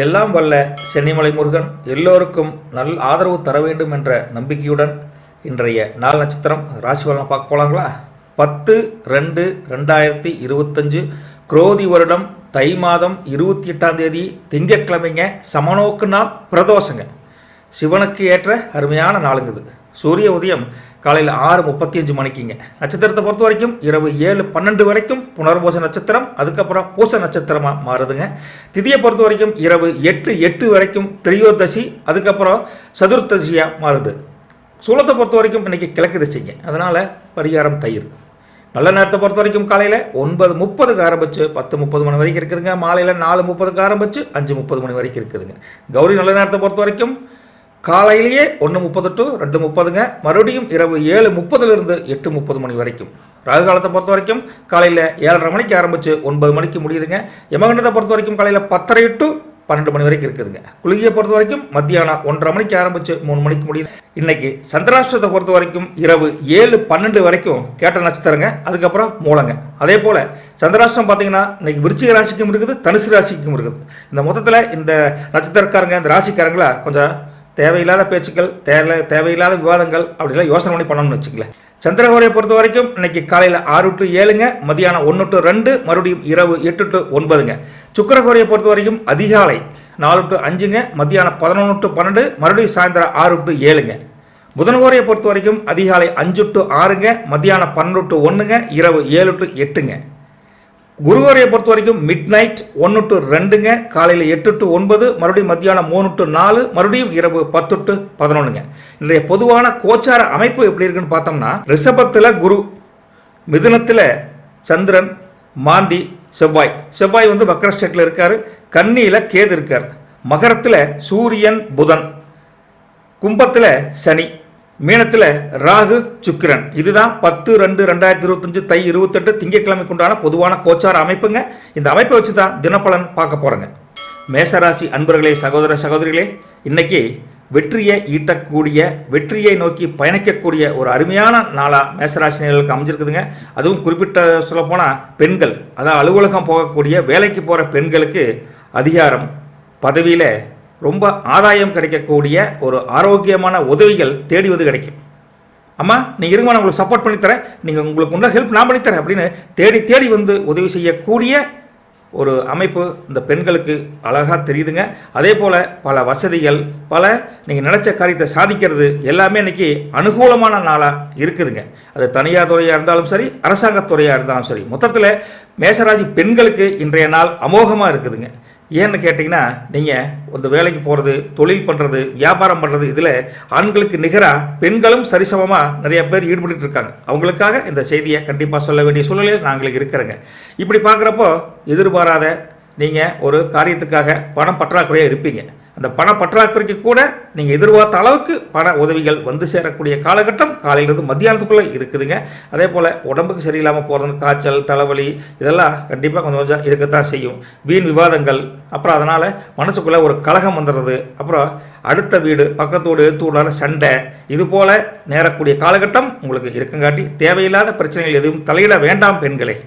எல்லாம் வல்ல சென்னிமலை முருகன் எல்லோருக்கும் ஆதரவு தர வேண்டும் என்ற நம்பிக்கையுடன் இன்றைய நாள் நட்சத்திரம் ராசி பலனை பார்க்க போகலாங்களா. 10/2/2025 குரோதி வருடம் தை மாதம் 28ஆம் தேதி திங்கட்கிழமைங்க. சமநோக்கு நாள், பிரதோஷங்க. சிவனுக்கு ஏற்ற அருமையான நாளுங்க இது. சூரிய உதயம் காலையில் 6:35 மணிக்குங்க. நட்சத்திரத்தை பொறுத்த வரைக்கும் இரவு 7:12 வரைக்கும் புனர்பூச நட்சத்திரம், அதுக்கப்புறம் பூச நட்சத்திரமாக மாறுதுங்க. திதியை பொறுத்த வரைக்கும் இரவு 8:08 வரைக்கும் திரியோதசி, அதுக்கப்புறம் சதுர்த்தசியாக மாறுது. சூலத்தை பொறுத்த வரைக்கும் இன்றைக்கி கிழக்கு திசைங்க, அதனால் பரிகாரம் தயிர். நல்ல நேரத்தை பொறுத்த வரைக்கும் காலையில் 9:30 ஆரம்பிச்சு 10:30 மணி வரைக்கும் இருக்குதுங்க. மாலையில் 4:30 ஆரம்பிச்சு 5:30 மணி வரைக்கும் இருக்குதுங்க. கௌரி நல்ல நேரத்தை பொறுத்த வரைக்கும் காலையிலேயே 1:30 to 2:30ங்க. மறுபடியும் இரவு 7:30 8:30 மணி வரைக்கும். ராகு காலத்தை பொறுத்த வரைக்கும் காலையில் 7:30 மணிக்கு ஆரம்பித்து 9 மணிக்கு முடியுதுங்க. யமகண்டத்தை பொறுத்த வரைக்கும் காலையில் 10:30 to 12 மணி வரைக்கும் இருக்குதுங்க. குளிகையை பொறுத்த வரைக்கும் மத்தியானம் 1:30 மணிக்கு ஆரம்பித்து 3 மணிக்கு முடியுது. இன்னைக்கு சந்திராஷ்டத்தை பொறுத்த வரைக்கும் இரவு 7:12 வரைக்கும் கேட்ட நட்சத்திரங்க, அதுக்கப்புறம் மூலங்க. அதே போல் சந்திராஷ்டம் பார்த்தீங்கன்னா இன்னைக்கு விருச்சிக ராசிக்கும் இருக்குது, தனுசு ராசிக்கும் இருக்குது. இந்த மொத்தத்தில் இந்த நட்சத்திரக்காரங்க, இந்த ராசிக்காரங்களா கொஞ்சம் தேவையில்லாத பேச்சுக்கள், தேவையில்லாத விவாதங்கள் அப்படிலாம் யோசனை பண்ணி பண்ணணும்னு வச்சுக்கல. சந்திரகோரையை பொறுத்த வரைக்கும் இன்னைக்கு காலையில் 6 to 7ங்க, மதியானம் 1 to 2, மறுபடியும் இரவு 8 to 9ங்க. சுக்கிரகோரையை பொறுத்த வரைக்கும் அதிகாலை 4 to 5ங்க, மதியானம் 11 to 12, மறுபடியும் சாயந்தரம் 6 to 7ங்க. புதன்கோரையை பொறுத்த வரைக்கும் அதிகாலை 5 to 6ங்க, மதியானம் 12 to 1ங்க, இரவு 7 to 8ங்க. குருவாரையை பொறுத்த வரைக்கும் மிட் நைட் 1 to 2ங்க, காலையில் 8 to 9, மறுபடியும் மத்தியானம் 3 to 4, மறுபடியும் இரவு 10 to 11ங்க. இன்றைய பொதுவான கோச்சார அமைப்பு எப்படி இருக்குன்னு பார்த்தோம்னா, ரிஷபத்தில் குரு, மிதுனத்தில் சந்திரன், மாந்தி செவ்வாய் வந்து வக்ர ஸ்டேட்டில் இருக்கார், கன்னியில் கேது இருக்கார், மகரத்தில் சூரியன் புதன், கும்பத்தில் சனி, மீனத்தில் ராகு சுக்கிரன். இதுதான் 10/2/2025 தை 28 திங்கட்கிழமைக்கு உண்டான பொதுவான கோச்சார அமைப்புங்க. இந்த அமைப்பை வச்சு தான் தினப்பலன் பார்க்க போகிறோங்க. மேசராசி அன்பர்களே, சகோதர சகோதரிகளே, இன்னைக்கு வெற்றியை ஈட்டக்கூடிய, வெற்றியை நோக்கி பயணிக்கக்கூடிய ஒரு அருமையான நாளாக மேசராசினியர்களுக்கு அமைஞ்சிருக்குதுங்க. அதுவும் குறிப்பிட்ட சொல்லப்போனால் பெண்கள், அதாவது அலுவலகம் போகக்கூடிய, வேலைக்கு போகிற பெண்களுக்கு அதிகாரம், பதவியில் ரொம்ப ஆதாயம் கிடைக்கக்கூடிய ஒரு ஆரோக்கியமான உதவிகள் தேடி வந்து கிடைக்கும். அம்மா நீங்கள் இருங்க, நான் உங்களுக்கு சப்போர்ட் பண்ணித்தரேன், நீங்கள் உங்களுக்கு உள்ள ஹெல்ப் நான் பண்ணித்தரேன் அப்படின்னு தேடி வந்து உதவி செய்யக்கூடிய ஒரு அமைப்பு இந்த பெண்களுக்கு அழகாக தெரியுதுங்க. அதே போல் பல வசதிகள், பல நீங்கள் நினச்ச காரியத்தை சாதிக்கிறது எல்லாமே இன்றைக்கி அனுகூலமான நாளாக இருக்குதுங்க. அது தனியார் துறையாக இருந்தாலும் சரி, அரசாங்கத்துறையாக இருந்தாலும் சரி, மொத்தத்தில் மேசராசி பெண்களுக்கு இன்றைய நாள் அமோகமாக இருக்குதுங்க. ஏன்னு கேட்டிங்கன்னா, நீங்கள் இந்த வேலைக்கு போகிறது, தொழில் பண்ணுறது, வியாபாரம் பண்ணுறது, இதில் ஆண்களுக்கு நிகராக பெண்களும் சரிசமமாக நிறைய பேர் ஈடுபட்டு இருக்காங்க. அவங்களுக்காக இந்த செய்தியை கண்டிப்பாக சொல்ல வேண்டிய சூழ்நிலையில் நாங்கள் இருக்கிறோங்க. இப்படி பார்க்குறப்போ எதிர்பாராத நீங்கள் ஒரு காரியத்துக்காக பணம் பற்றாக்குறையாக இருப்பீங்க. அந்த பண பற்றாக்குறைக்கு கூட நீங்கள் எதிர்பார்த்த அளவுக்கு பண உதவிகள் வந்து சேரக்கூடிய காலகட்டம் காலையிலிருந்து மத்தியானத்துக்குள்ளே இருக்குதுங்க. அதே போல் உடம்புக்கு சரியில்லாமல் போகிறது, காய்ச்சல், தலைவலி, இதெல்லாம் கண்டிப்பாக கொஞ்சம் இருக்கத்தான் செய்யும். வீண் விவாதங்கள், அப்புறம் அதனால் மனசுக்குள்ளே ஒரு கலகம் வந்துடுறது, அப்புறம் அடுத்த வீடு, பக்கத்தோடு எடுத்துள்ளார சண்டை, இது போல் நேரக்கூடிய காலகட்டம் உங்களுக்கு இருக்குங்காட்டி தேவையில்லாத பிரச்சனைகள் எதுவும் தலையிட வேண்டாம் பெண்களே.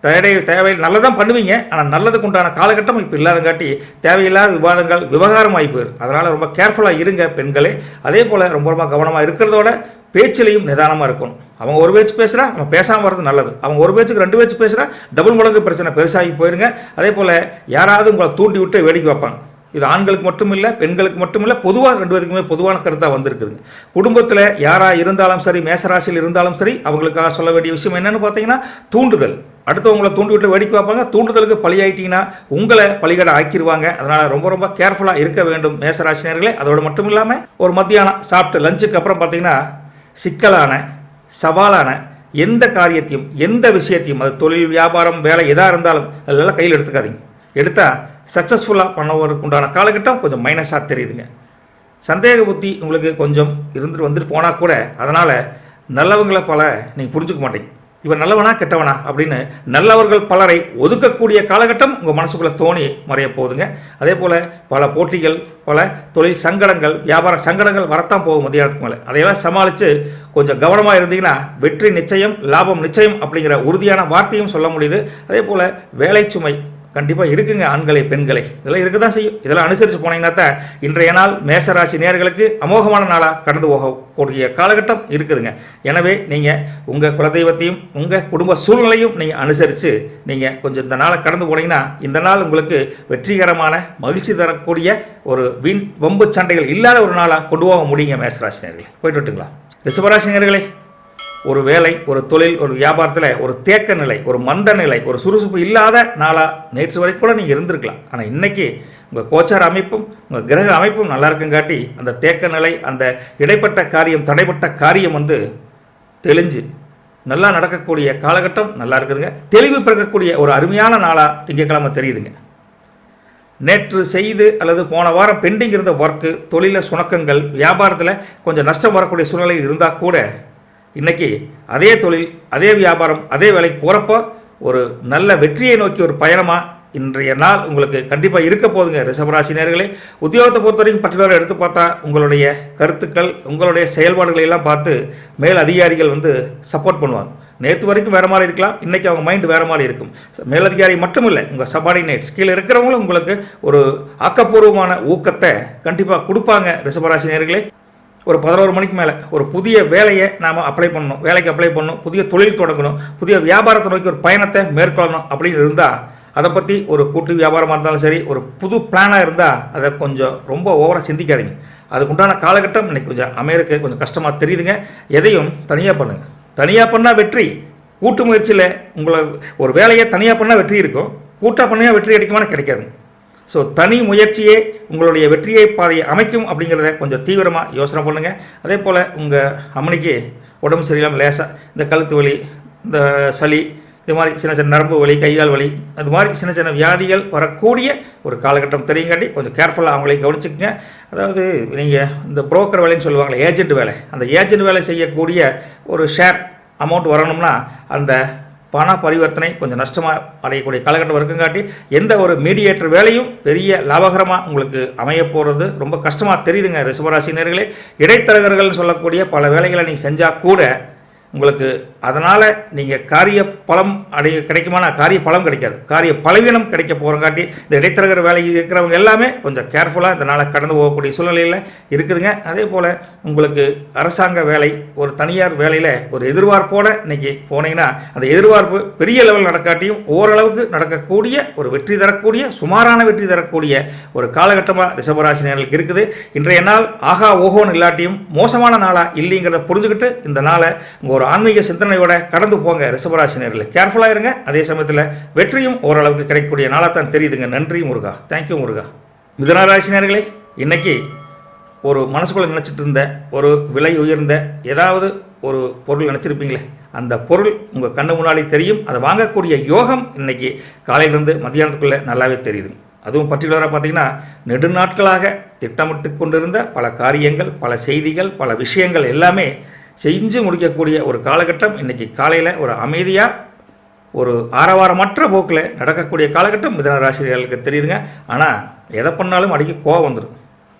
தேவை நல்லதான் பண்ணுவீங்க, ஆனால் நல்லதுக்கு உண்டான காலகட்டம் இப்போ இல்லாதங்காட்டி தேவையில்லாத விவாதங்கள், விவகாரம் வாய்ப்பு. அதனால் ரொம்ப கேர்ஃபுல்லாக இருங்க பெண்களே. அதே போல் ரொம்ப கவனமாக இருக்கிறதோட பேச்சிலையும் நிதானமாக இருக்கணும். அவங்க ஒரு பேச்சு பேசுகிறா, நம்ம பேசாமல் வர்றது நல்லது. அவங்க ஒரு பேச்சுக்கு 2 பேச்சு பேசுகிறா, டபுள் மடங்கு பிரச்சனை பெருசாகி போயிருங்க. அதே போல் யாராவது உங்களை தூண்டி விட்டு வேடிக்கை வைப்பாங்க. இது ஆண்களுக்கு மட்டும் இல்லை, பெண்களுக்கு மட்டும் இல்லை, பொதுவாக 2 பேருக்குமே பொதுவான கருத்தாக வந்திருக்குதுங்க. குடும்பத்தில் யாராக இருந்தாலும் சரி, மேசராசியில் இருந்தாலும் சரி, அவங்களுக்காக சொல்ல வேண்டிய விஷயம் என்னென்னு பார்த்தீங்கன்னா, தூண்டுதல். அடுத்தவங்களை தூண்டி விட்டு வேடிக்கை வைப்பாங்க. தூண்டுதலுக்கு பழியாயிட்டீங்கன்னா உங்களை பழிகடை ஆக்கிடுவாங்க. அதனால் ரொம்ப கேர்ஃபுல்லாக இருக்க வேண்டும் மேசராசினியர்களே. அதோடு மட்டும் இல்லாமல் ஒரு மத்தியானம் சாப்பிட்டு லஞ்சுக்கு அப்புறம் பார்த்தீங்கன்னா, சிக்கலான, சவாலான எந்த காரியத்தையும், எந்த விஷயத்தையும், அது தொழில், வியாபாரம், வேலை எதாக இருந்தாலும் அதெல்லாம் கையில் எடுத்துக்காதீங்க. எடுத்தால் சக்ஸஸ்ஃபுல்லாக பண்ணவருக்கு உண்டான காலகட்டம் கொஞ்சம் மைனஸாக தெரியுதுங்க. சந்தேக புத்தி உங்களுக்கு கொஞ்சம் வந்துட்டு போனால் கூட அதனால் நல்லவங்களை பல நீங்கள் புரிஞ்சுக்க மாட்டீங்க. இவன் நல்லவனா கெட்டவனா அப்படின்னு நல்லவர்கள் பலரை ஒதுக்கக்கூடிய காலகட்டம் உங்கள் மனசுக்குள்ளே தோணி மறைய போகுதுங்க. அதே போல் பல போட்டிகள், பல தொழில் சங்கடங்கள், வியாபார சங்கடங்கள் வரத்தான் போகும் மத்தியானத்துக்கு மேலே. அதையெல்லாம் சமாளித்து கொஞ்சம் கவனமாக இருந்தீங்கன்னா வெற்றி நிச்சயம், லாபம் நிச்சயம் அப்படிங்கிற உறுதியான வார்த்தையும் சொல்ல முடியுது. அதே போல் வேலை சுமை, கண்டிப்பாக இருக்குங்க. ஆண்களை பெண்களை இதெல்லாம் இருக்க தான் செய்யும். இதெல்லாம் அனுசரித்து போனீங்கன்னா தான் இன்றைய நாள் மேசராசி நேயர்களுக்கு அமோகமான நாளாக கடந்து போகக்கூடிய காலகட்டம் இருக்குதுங்க. எனவே நீங்கள் உங்கள் குலதெய்வத்தையும் உங்கள் குடும்ப சூழ்நிலையும் நீங்கள் அனுசரித்து நீங்கள் கொஞ்சம் இந்த நாளை கடந்து போனீங்கன்னா இந்த நாள் உங்களுக்கு வெற்றிகரமான மகிழ்ச்சி தரக்கூடிய ஒரு வீண் வம்பு சண்டைகள் இல்லாத ஒரு நாளாக கொண்டு போக முடியுங்க. மேசராசி நேயர்களே போயிட்டு விட்டுங்களா. ரிஷபராசி நேயர்களே, ஒரு வேலை, ஒரு தொழில், ஒரு வியாபாரத்தில் ஒரு தேக்க நிலை, ஒரு மந்த நிலை, ஒரு சுறுசுறுப்பு இல்லாத நாளாக நேற்று வரைக்கும் கூட நீங்கள் இருந்திருக்கலாம். ஆனால் இன்றைக்கி உங்கள் கோச்சார அமைப்பும் உங்கள் கிரக அமைப்பும் நல்லா இருக்குங்காட்டி அந்த தேக்க நிலை, அந்த இடைப்பட்ட காரியம், தடைப்பட்ட காரியம் தெளிஞ்சு நல்லா நடக்கக்கூடிய காலகட்டம் நல்லா இருக்குதுங்க. தெளிவு பிறக்கக்கூடிய ஒரு அருமையான நாளாக திங்கட்கிழமை தெரியுதுங்க. நேற்று செய்து அல்லது போன வாரம் பெண்டிங் இருந்த ஒர்க்கு, தொழில சுணக்கங்கள், வியாபாரத்தில் கொஞ்சம் நஷ்டம் வரக்கூடிய சூழ்நிலை இருந்தால் கூட இன்றைக்கி அதே தொழில், அதே வியாபாரம், அதே வேலைக்கு போகிறப்போ ஒரு நல்ல வெற்றியை நோக்கி ஒரு பயணமாக இன்றைய நாள் உங்களுக்கு கண்டிப்பாக இருக்க போதுங்க. ரிஷபராசி நேயர்களே, உத்தியோகத்தை பொறுத்த வரைக்கும் பர்டிகுலராக எடுத்து பார்த்தா உங்களுடைய கருத்துக்கள், உங்களுடைய செயல்பாடுகளை எல்லாம் பார்த்து மேல் அதிகாரிகள் சப்போர்ட் பண்ணுவாங்க. நேற்று வரைக்கும் வேறு மாதிரி இருக்கலாம், இன்றைக்கி அவங்க மைண்டு வேறு மாதிரி இருக்கும். மேலதிகாரி மட்டும் இல்லை, உங்கள் சபார்டினேட்ஸ் கீழே இருக்கிறவங்களும் உங்களுக்கு ஒரு ஆக்கப்பூர்வமான ஊக்கத்தை கண்டிப்பாக கொடுப்பாங்க. ரிஷபராசி நேயர்களே, ஒரு 11 மணிக்கு மேலே ஒரு புதிய வேலையை நாம் அப்ளை பண்ணணும், வேலைக்கு அப்ளை பண்ணணும், புதிய தொழில் தொடங்கணும், புதிய வியாபாரத்தை நோக்கி ஒரு பயணத்தை மேற்கொள்ளணும் அப்படின்னு இருந்தால் அதை பற்றி ஒரு கூட்டு வியாபாரமாக இருந்தாலும் சரி, ஒரு புது பிளானாக இருந்தால் அதை கொஞ்சம் ரொம்ப ஓவராக சிந்திக்காதீங்க. அதுக்குண்டான காலகட்டம் இன்றைக்கி கொஞ்சம் அமையறதுக்கு கொஞ்சம் கஷ்டமாக தெரியுதுங்க. எதையும் தனியாக பண்ணுங்கள். தனியாக பண்ணால் வெற்றி, கூட்டு முயற்சியில் உங்களை ஒரு வேலையை தனியாக பண்ணால் வெற்றி இருக்கும், கூட்டாக பண்ணியாக வெற்றி கிடைக்குமான்னு கிடைக்காது. ஸோ தனி முயற்சியே உங்களுடைய வெற்றியை பாதையை அமைக்கும் அப்படிங்கிறத கொஞ்சம் தீவிரமாக யோசனை பண்ணுங்கள். அதே போல் உங்கள் அம்மனிக்கு உடம்பு சரியில்லாமல் லேசாக இந்த கழுத்து வலி, இந்த சளி, இது மாதிரி சின்ன சின்ன நரம்பு வலி, கைகால் வலி, அது மாதிரி சின்ன சின்ன வியாதிகள் வரக்கூடிய ஒரு காலகட்டம் தெரியுங்காட்டி கொஞ்சம் கேர்ஃபுல்லாக அவங்களே கவனிச்சுக்கங்க. அதாவது நீங்கள் இந்த புரோக்கர் வேலைன்னு சொல்லுவாங்களே, ஏஜென்ட் வேலை, அந்த ஏஜென்ட் வேலை செய்யக்கூடிய ஒரு ஷேர் அமௌண்ட் வரணும்னா அந்த பண பரிவர்த்தனை கொஞ்சம் நஷ்டமாக அடையக்கூடிய காலகட்டம் இருக்குங்காட்டி எந்த ஒரு மீடியேட்டர் வேலையும் பெரிய லாபகரமாக உங்களுக்கு அமைய போகிறது ரொம்ப கஷ்டமாக தெரியுதுங்க. ரிஷபராசி நேயர்களே, இடைத்தரகர்கள்னு சொல்லக்கூடிய பல வேலைகளை நீங்கள் செஞ்சால் கூட உங்களுக்கு அதனால் நீங்கள் காரிய பலம் கிடைக்குமானா காரிய பலம் கிடைக்காது, காரிய பலவீனம் கிடைக்க போகிறங்காட்டி இந்த இடைத்தரகர் வேலை இருக்கிறவங்க எல்லாமே கொஞ்சம் கேர்ஃபுல்லாக இந்த நாளை கடந்து போகக்கூடிய சூழ்நிலையில் இருக்குதுங்க. அதே போல் உங்களுக்கு அரசாங்க வேலை, ஒரு தனியார் வேலையில் ஒரு எதிர்பார்ப்போடு இன்றைக்கி போனீங்கன்னா அந்த எதிர்பார்ப்பு பெரிய லெவல் நடக்காட்டியும் ஓரளவுக்கு நடக்கக்கூடிய ஒரு வெற்றி தரக்கூடிய சுமாரான வெற்றி தரக்கூடிய ஒரு காலகட்டமாக ரிஷபராசி நேயர்களுக்கு இருக்குது. இன்றைய நாள் ஆகா ஓஹோன்னு இல்லாட்டியும் மோசமான நாளாக இல்லைங்கிறத புரிஞ்சுக்கிட்டு இந்த நாளை ஒரு ஆன்மீக சிந்தனையோட கடந்து போங்க. ரிஷபராசி நேயர்களே, கேர்ஃபுல்லாக இருங்க. அதே சமயத்தில் வெற்றியும் ஓரளவுக்கு கிடைக்கக்கூடிய நாளாக தான் தெரியுதுங்க. நன்றி முருகா, தேங்க்யூ முருகா. மிதுனராசி நேயர்களே, இன்னைக்கு ஒரு மனசுக்குள்ள நினச்சிட்டு இருந்த ஒரு விலை உயர்ந்த ஏதாவது ஒரு பொருள் நினச்சிருப்பீங்களே, அந்த பொருள் உங்கள் கண்ணு முன்னாடி தெரியும். அதை வாங்கக்கூடிய யோகம் இன்னைக்கு காலையிலேருந்து மத்தியானத்துக்குள்ளே நல்லாவே தெரியுது. அதுவும் பர்டிகுலராக பார்த்தீங்கன்னா நெடுநாட்களாக திட்டமிட்டு கொண்டிருந்த பல காரியங்கள், பல செய்திகள், பல விஷயங்கள் எல்லாமே செஞ்சு முடிக்கக்கூடிய ஒரு காலகட்டம் இன்றைக்கி காலையில் ஒரு அமைதியாக ஒரு ஆரவாரமற்ற போக்கில் நடக்கக்கூடிய காலகட்டம் மிதுனராசிகளுக்கு தெரியுதுங்க. ஆனால் எதை பண்ணாலும் அடிக்க கோபம் வந்துடும்.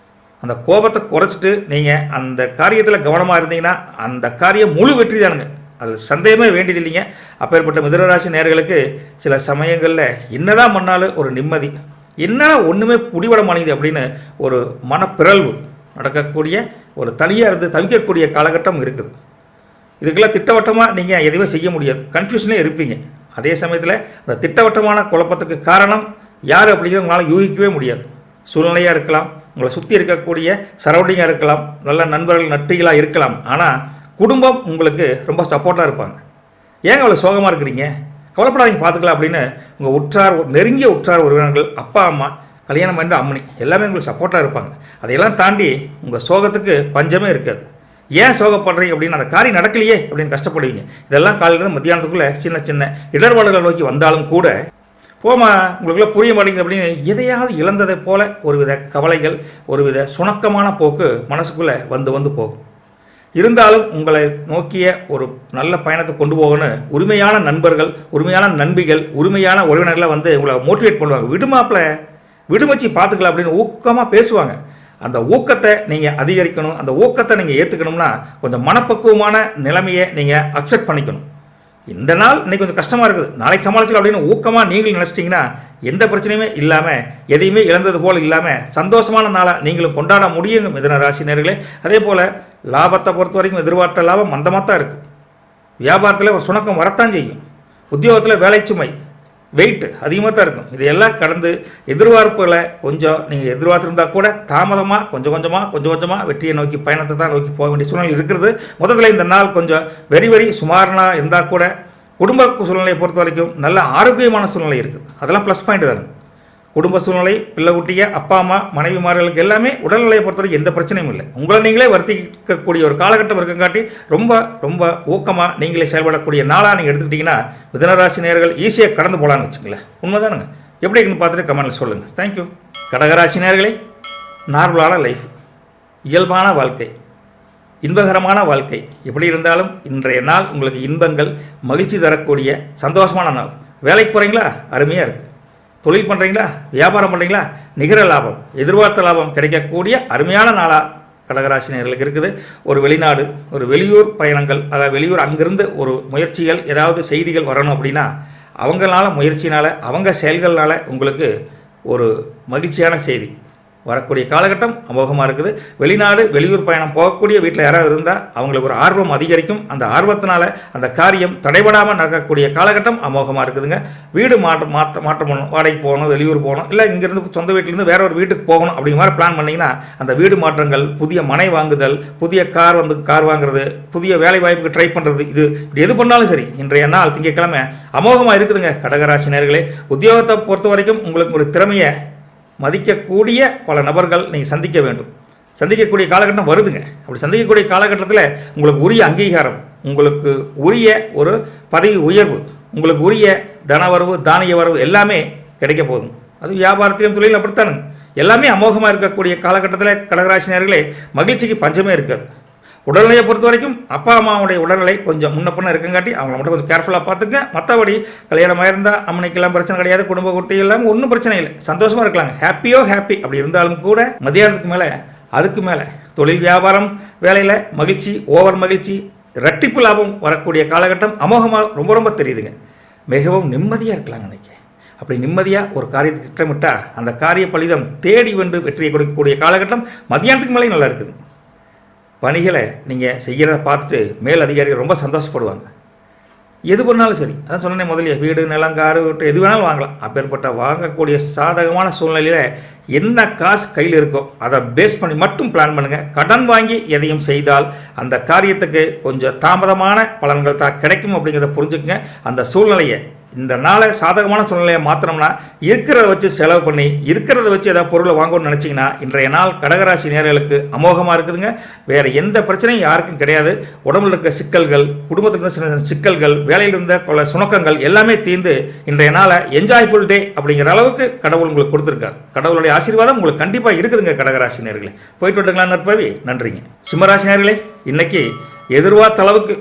அந்த கோபத்தை குறைச்சிட்டு நீங்கள் அந்த காரியத்தில் கவனமாக இருந்தீங்கன்னா அந்த காரியம் முழு வெற்றி தானுங்க, அது சந்தேகமே வேண்டியது இல்லைங்க. அப்பேற்பட்ட மிதுனராசி நேயர்களுக்கு சில சமயங்களில் என்னதான் பண்ணாலும் ஒரு நிம்மதி, என்ன ஒன்றுமே பிடிபட மாட்டேங்குது அப்படின்னு ஒரு மனப்பிறழ்வு நடக்கக்கூடிய ஒரு தனியாக இருந்து தவிக்கக்கூடிய காலகட்டம் இருக்குது. இதுக்கெல்லாம் திட்டவட்டமாக நீங்கள் எதுவுமே செய்ய முடியாது, கன்ஃபியூஷனே இருப்பீங்க. அதே சமயத்தில் அந்த திட்டவட்டமான குழப்பத்துக்கு காரணம் யார் அப்படிங்கிறது உங்களால் யூகிக்கவே முடியாது. சூழ்நிலையாக இருக்கலாம், உங்களை சுற்றி இருக்கக்கூடிய சரௌண்டிங்காக இருக்கலாம், நல்ல நண்பர்கள் நட்பிகளாக இருக்கலாம். ஆனால் குடும்பம் உங்களுக்கு ரொம்ப சப்போர்ட்டாக இருப்பாங்க. ஏங்க அவ்வளோ சோகமாக இருக்கிறீங்க, கவலைப்படாதீங்க, பார்த்துக்கலாம் அப்படின்னு உங்கள் உற்றார், நெருங்கிய உற்றார் உறவினர்கள், அப்பா அம்மா, கல்யாணம் பண்ணி அம்மனி எல்லாமே உங்களுக்கு சப்போர்ட்டாக இருப்பாங்க. அதையெல்லாம் தாண்டி உங்கள் சோகத்துக்கு பஞ்சமே இருக்காது. ஏன் சோகப்படுறீங்க அப்படின்னு அந்த காரியம் நடக்கலையே அப்படின்னு கஷ்டப்படுவீங்க. இதெல்லாம் காலையிலேருந்து மத்தியானத்துக்குள்ளே சின்ன சின்ன இடர்பாடுகளை நோக்கி வந்தாலும் கூட போமா உங்களுக்குள்ள புரிய மாட்டேங்குது அப்படின்னு எதையாவது இழந்ததை போல ஒருவித கவலைகள், ஒருவித சுணக்கமான போக்கு மனசுக்குள்ளே வந்து போகும். இருந்தாலும் உங்களை நோக்கிய ஒரு நல்ல பயணத்தை கொண்டு போகணும் உரிமையான நண்பர்கள், உரிமையான நண்பிகள், உரிமையான உறவினர்களை உங்களை மோட்டிவேட் பண்ணுவாங்க. விடுமச்சி பார்த்துக்கலாம் அப்படின்னு ஊக்கமாக பேசுவாங்க. அந்த ஊக்கத்தை நீங்கள் அதிகரிக்கணும், அந்த ஊக்கத்தை நீங்கள் ஏற்றுக்கணும்னா கொஞ்சம் மனப்பக்குவமான நிலைமையை நீங்கள் அக்செப்ட் பண்ணிக்கணும். இந்த நாள் இன்றைக்கி கொஞ்சம் கஷ்டமாக இருக்குது, நாளைக்கு சமாளிச்சிக்கலாம் அப்படின்னு ஊக்கமாக நீங்கள் நினச்சிட்டிங்கன்னா எந்த பிரச்சனையுமே இல்லாமல் எதையுமே இழந்தது போல் இல்லாமல் சந்தோஷமான நாளாக நீங்களும் கொண்டாட முடியுங்க மிதுன ராசி நேயர்களே. அதே போல் லாபத்தை பொறுத்த வரைக்கும் எதிர்பார்த்த லாபம் மந்தமாக தான் இருக்கும். வியாபாரத்தில் ஒரு சுணக்கம் வரத்தான் செய்யும். உத்தியோகத்தில் வேலை சுமை வெயிட் அதிகமாக தான் இருக்கும். இதையெல்லாம் கடந்து எதிர்பார்ப்புகளை கொஞ்சம் நீங்கள் எதிர்பார்த்துருந்தால் கூட தாமதமாக கொஞ்சம் கொஞ்சமாக வெற்றியை நோக்கி பயணத்தை தான் நோக்கி போக வேண்டிய சூழ்நிலை இருக்கிறது. முதல்ல இந்த நாள் கொஞ்சம் வெரி சுமாரனாக இருந்தால் கூட குடும்ப சூழ்நிலையை பொறுத்த வரைக்கும் நல்ல ஆரோக்கியமான சூழ்நிலை இருக்குது. அதெல்லாம் ப்ளஸ் பாயிண்ட் தானே. குடும்ப சூழ்நிலை, பிள்ளை குட்டிய, அப்பா அம்மா, மனைவிமார்களுக்கு எல்லாமே உடல்நிலையை பொறுத்தவரைக்கும் எந்த பிரச்சனையும் இல்லை. உங்களை நீங்களே வருத்திக்கக்கூடிய ஒரு காலகட்டம் இருக்கங்காட்டி ரொம்ப ஊக்கமாக நீங்களே செயல்படக்கூடிய நாளாக நீங்கள் எடுத்துக்கிட்டிங்கன்னா மிதுனராசி நேயர்கள் ஈஸியாக கடந்து போகலான்னு வச்சுங்களேன். உண்மைதானுங்க. எப்படி இருக்குன்னு பார்த்துட்டு கமெண்ட்டில் சொல்லுங்கள். தேங்க்யூ. கடகராசி நேயர்களே, நார்மலான லைஃப், இயல்பான வாழ்க்கை, இன்பகரமான வாழ்க்கை எப்படி இருந்தாலும் இன்றைய நாள் உங்களுக்கு இன்பங்கள், மகிழ்ச்சி தரக்கூடிய சந்தோஷமான நாள். வேலைக்கு போகிறீங்களா? அருமையாக இருக்குது. தொழில் பண்ணுறீங்களா? வியாபாரம் பண்ணுறீங்களா? நிகர லாபம், எதிர்பார்த்த லாபம் கிடைக்கக்கூடிய அருமையான நாளாக கடகராசி நேயர்களுக்கு இருக்குது. ஒரு வெளிநாடு, ஒரு வெளியூர் பயணங்கள், அதாவது வெளியூர் அங்கிருந்து ஒரு முயற்சிகள், ஏதாவது செய்திகள் வரணும் அப்படின்னா அவங்களால முயற்சினால், அவங்க செயல்கள்னால உங்களுக்கு ஒரு மகிழ்ச்சியான செய்தி வரக்கூடிய காலகட்டம் அமோகமாக இருக்குது. வெளிநாடு, வெளியூர் பயணம் போகக்கூடிய வீட்டில் யாராவது இருந்தால் அவங்களுக்கு ஒரு ஆர்வம் அதிகரிக்கும். அந்த ஆர்வத்தினால அந்த காரியம் தடைபடாமல் நடக்கக்கூடிய காலகட்டம் அமோகமாக இருக்குதுங்க. வீடு மாற்றம் பண்ணணும், வாடகைக்கு போகணும், வெளியூர் போகணும், இல்லை இங்கேருந்து சொந்த வீட்டிலேருந்து வேற ஒரு வீட்டுக்கு போகணும் அப்படிங்கிற மாதிரி பிளான் பண்ணிங்கன்னா அந்த வீடு மாற்றங்கள், புதிய மனை வாங்குதல், புதிய கார் வாங்குறது, புதிய வேலை வாய்ப்புக்கு ட்ரை பண்ணுறது, இது எது பண்ணாலும் சரி இன்றைய நாள் திங்கட்கிழமை அமோகமாக இருக்குதுங்க கடகராசி நேயர்களே. உத்தியோகத்தை பொறுத்த வரைக்கும் உங்களுக்கு ஒரு திறமையை மதிக்கக்கூடிய பல நபர்கள் நீங்கள் சந்திக்கக்கூடிய காலகட்டம் வருதுங்க. அப்படி சந்திக்கக்கூடிய காலகட்டத்தில் உங்களுக்கு உரிய அங்கீகாரம், உங்களுக்கு உரிய ஒரு பதவி உயர்வு, உங்களுக்கு உரிய தனவரவு, தானிய வரவு எல்லாமே கிடைக்க போதும். அது வியாபாரத்திலும் தொழில் அப்படித்தானுங்க. எல்லாமே அமோகமாக இருக்கக்கூடிய காலகட்டத்தில் கடகராசி நேயர்களே மகிழ்ச்சிக்கு பஞ்சமே இருக்காது. உடல்நிலையை பொறுத்த வரைக்கும் அப்பா அம்மாவுடைய உடல்நிலை கொஞ்சம் முன்ன பின்ன இருக்குங்காட்டி அவங்கள மட்டும் கொஞ்சம் கேர்ஃபுல்லாக பார்த்துங்க. மற்றபடி கல்யாணமாக இருந்தால் அம்மனைக்கெல்லாம் பிரச்சனை கிடையாது, குடும்ப குட்டி எல்லாம் ஒன்றும் பிரச்சனை இல்லை, சந்தோஷமாக இருக்கலாங்க. ஹாப்பி அப்படி இருந்தாலும் கூட மத்தியானத்துக்கு மேலே அதுக்கு மேலே தொழில் வியாபாரம் வேலையில் மகிழ்ச்சி, ஓவர் மகிழ்ச்சி, இரட்டிப்பு லாபம் வரக்கூடிய காலகட்டம் அமோகமாக ரொம்ப தெரியுதுங்க. மிகவும் நிம்மதியாக இருக்கலாங்க அன்றைக்கி. அப்படி நிம்மதியாக ஒரு காரியத்தை திட்டமிட்டால் அந்த காரிய பலிதம் தேடி வந்து வெற்றியை கொடுக்கக்கூடிய காலகட்டம் மத்தியானத்துக்கு மேலே நல்லா இருக்குது. பணிகளை நீங்கள் செய்கிறத பார்த்துட்டு மேல் அதிகாரிகள் ரொம்ப சந்தோஷப்படுவாங்க. எது பண்ணாலும் சரி, அதான் சொன்னேன் முதல்ல, வீடு, நிலம், காரு, எது வேணாலும் வாங்கலாம். அப்பேற்பட்ட வாங்கக்கூடிய சாதகமான சூழ்நிலையில் என்ன காசு கையில் இருக்கோ அதை பேஸ் பண்ணி மட்டும் பிளான் பண்ணுங்கள். கடன் வாங்கி எதையும் செய்தால் அந்த காரியத்துக்கு கொஞ்சம் தாமதமான பலன்கள் தான் கிடைக்கும் அப்படிங்கிறத புரிஞ்சுக்கங்க. அந்த சூழ்நிலையை, இந்த நாளை சாதகமான சூழ்நிலையை மாத்திரம்னா இருக்கிறத வச்சு செலவு பண்ணி இருக்கிறத வச்சு ஏதாவது பொருளை வாங்கணும்னு நினச்சிங்கன்னா இன்றைய நாள் கடகராசி நேயர்களுக்கு அமோகமாக இருக்குதுங்க. வேறு எந்த பிரச்சனையும் யாருக்கும் கிடையாது. உடம்புல இருக்க சிக்கல்கள், குடும்பத்தில் இருந்த சின்ன சிக்கல்கள், வேலையில் இருந்த பல சுணக்கங்கள் எல்லாமே தீர்ந்து இன்றைய நாளை என்ஜாய்ஃபுல் டே அப்படிங்கிற அளவுக்கு கடவுள் உங்களுக்கு கொடுத்துருக்கார். கடவுளுடைய ஆசீர்வாதம் உங்களுக்கு கண்டிப்பாக இருக்குதுங்க கடகராசி நேயர்களே. போயிட்டு விட்டுங்களா நற்பவி. நன்றிங்க. சிம்மராசி நேயர்களே, இன்னைக்கு எதிர்பார்த்த அளவுக்கு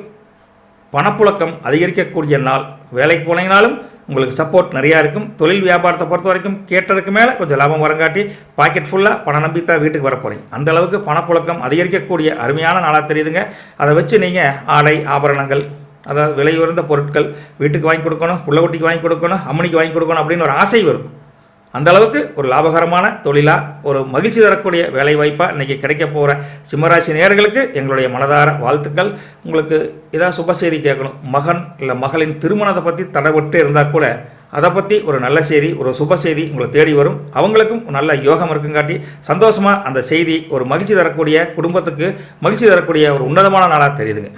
பணப்புழக்கம் அதிகரிக்கக்கூடிய நாள். வேலைக்கு போனீங்கனாலும் உங்களுக்கு சப்போர்ட் நிறையா இருக்கும். தொழில் வியாபாரத்தை பொறுத்த வரைக்கும் கேட்டதுக்கு மேலே கொஞ்சம் லாபம் வரங்காட்டி பாக்கெட் ஃபுல்லாக பணம் நம்பித்தான் வீட்டுக்கு வர போகிறீங்க. அந்தளவுக்கு பணப்புழக்கம் அதிகரிக்கக்கூடிய அருமையான நாளாக தெரியுதுங்க. அதை வச்சு நீங்கள் ஆடை ஆபரணங்கள், அதாவது விலை உயர்ந்த பொருட்கள் வீட்டுக்கு வாங்கி கொடுக்கணும், புள்ளக்குட்டிக்கு வாங்கி கொடுக்கணும், அம்மனிக்கு வாங்கி கொடுக்கணும் அப்படின்னு ஒரு ஆசை வரும். அந்தளவுக்கு ஒரு லாபகரமான தொழிலாக, ஒரு மகிழ்ச்சி தரக்கூடிய வேலை வாய்ப்பாக இன்றைக்கி கிடைக்க போகிற சிம்மராசி நேயர்களுக்கு எங்களுடைய மனதார வாழ்த்துக்கள். உங்களுக்கு ஏதாவது சுப செய்தி கேட்கணும், மகன் இல்லை மகளின் திருமணத்தை பற்றி தடைபட்டு இருந்தால் கூட அதை பற்றி ஒரு நல்ல செய்தி, ஒரு சுப செய்தி உங்களை தேடி வரும். அவங்களுக்கும் நல்ல யோகம் இருக்குங்காட்டி சந்தோஷமாக அந்த செய்தி ஒரு மகிழ்ச்சி தரக்கூடிய, குடும்பத்துக்கு மகிழ்ச்சி தரக்கூடிய ஒரு உன்னதமான நாளாக தெரியுதுங்க.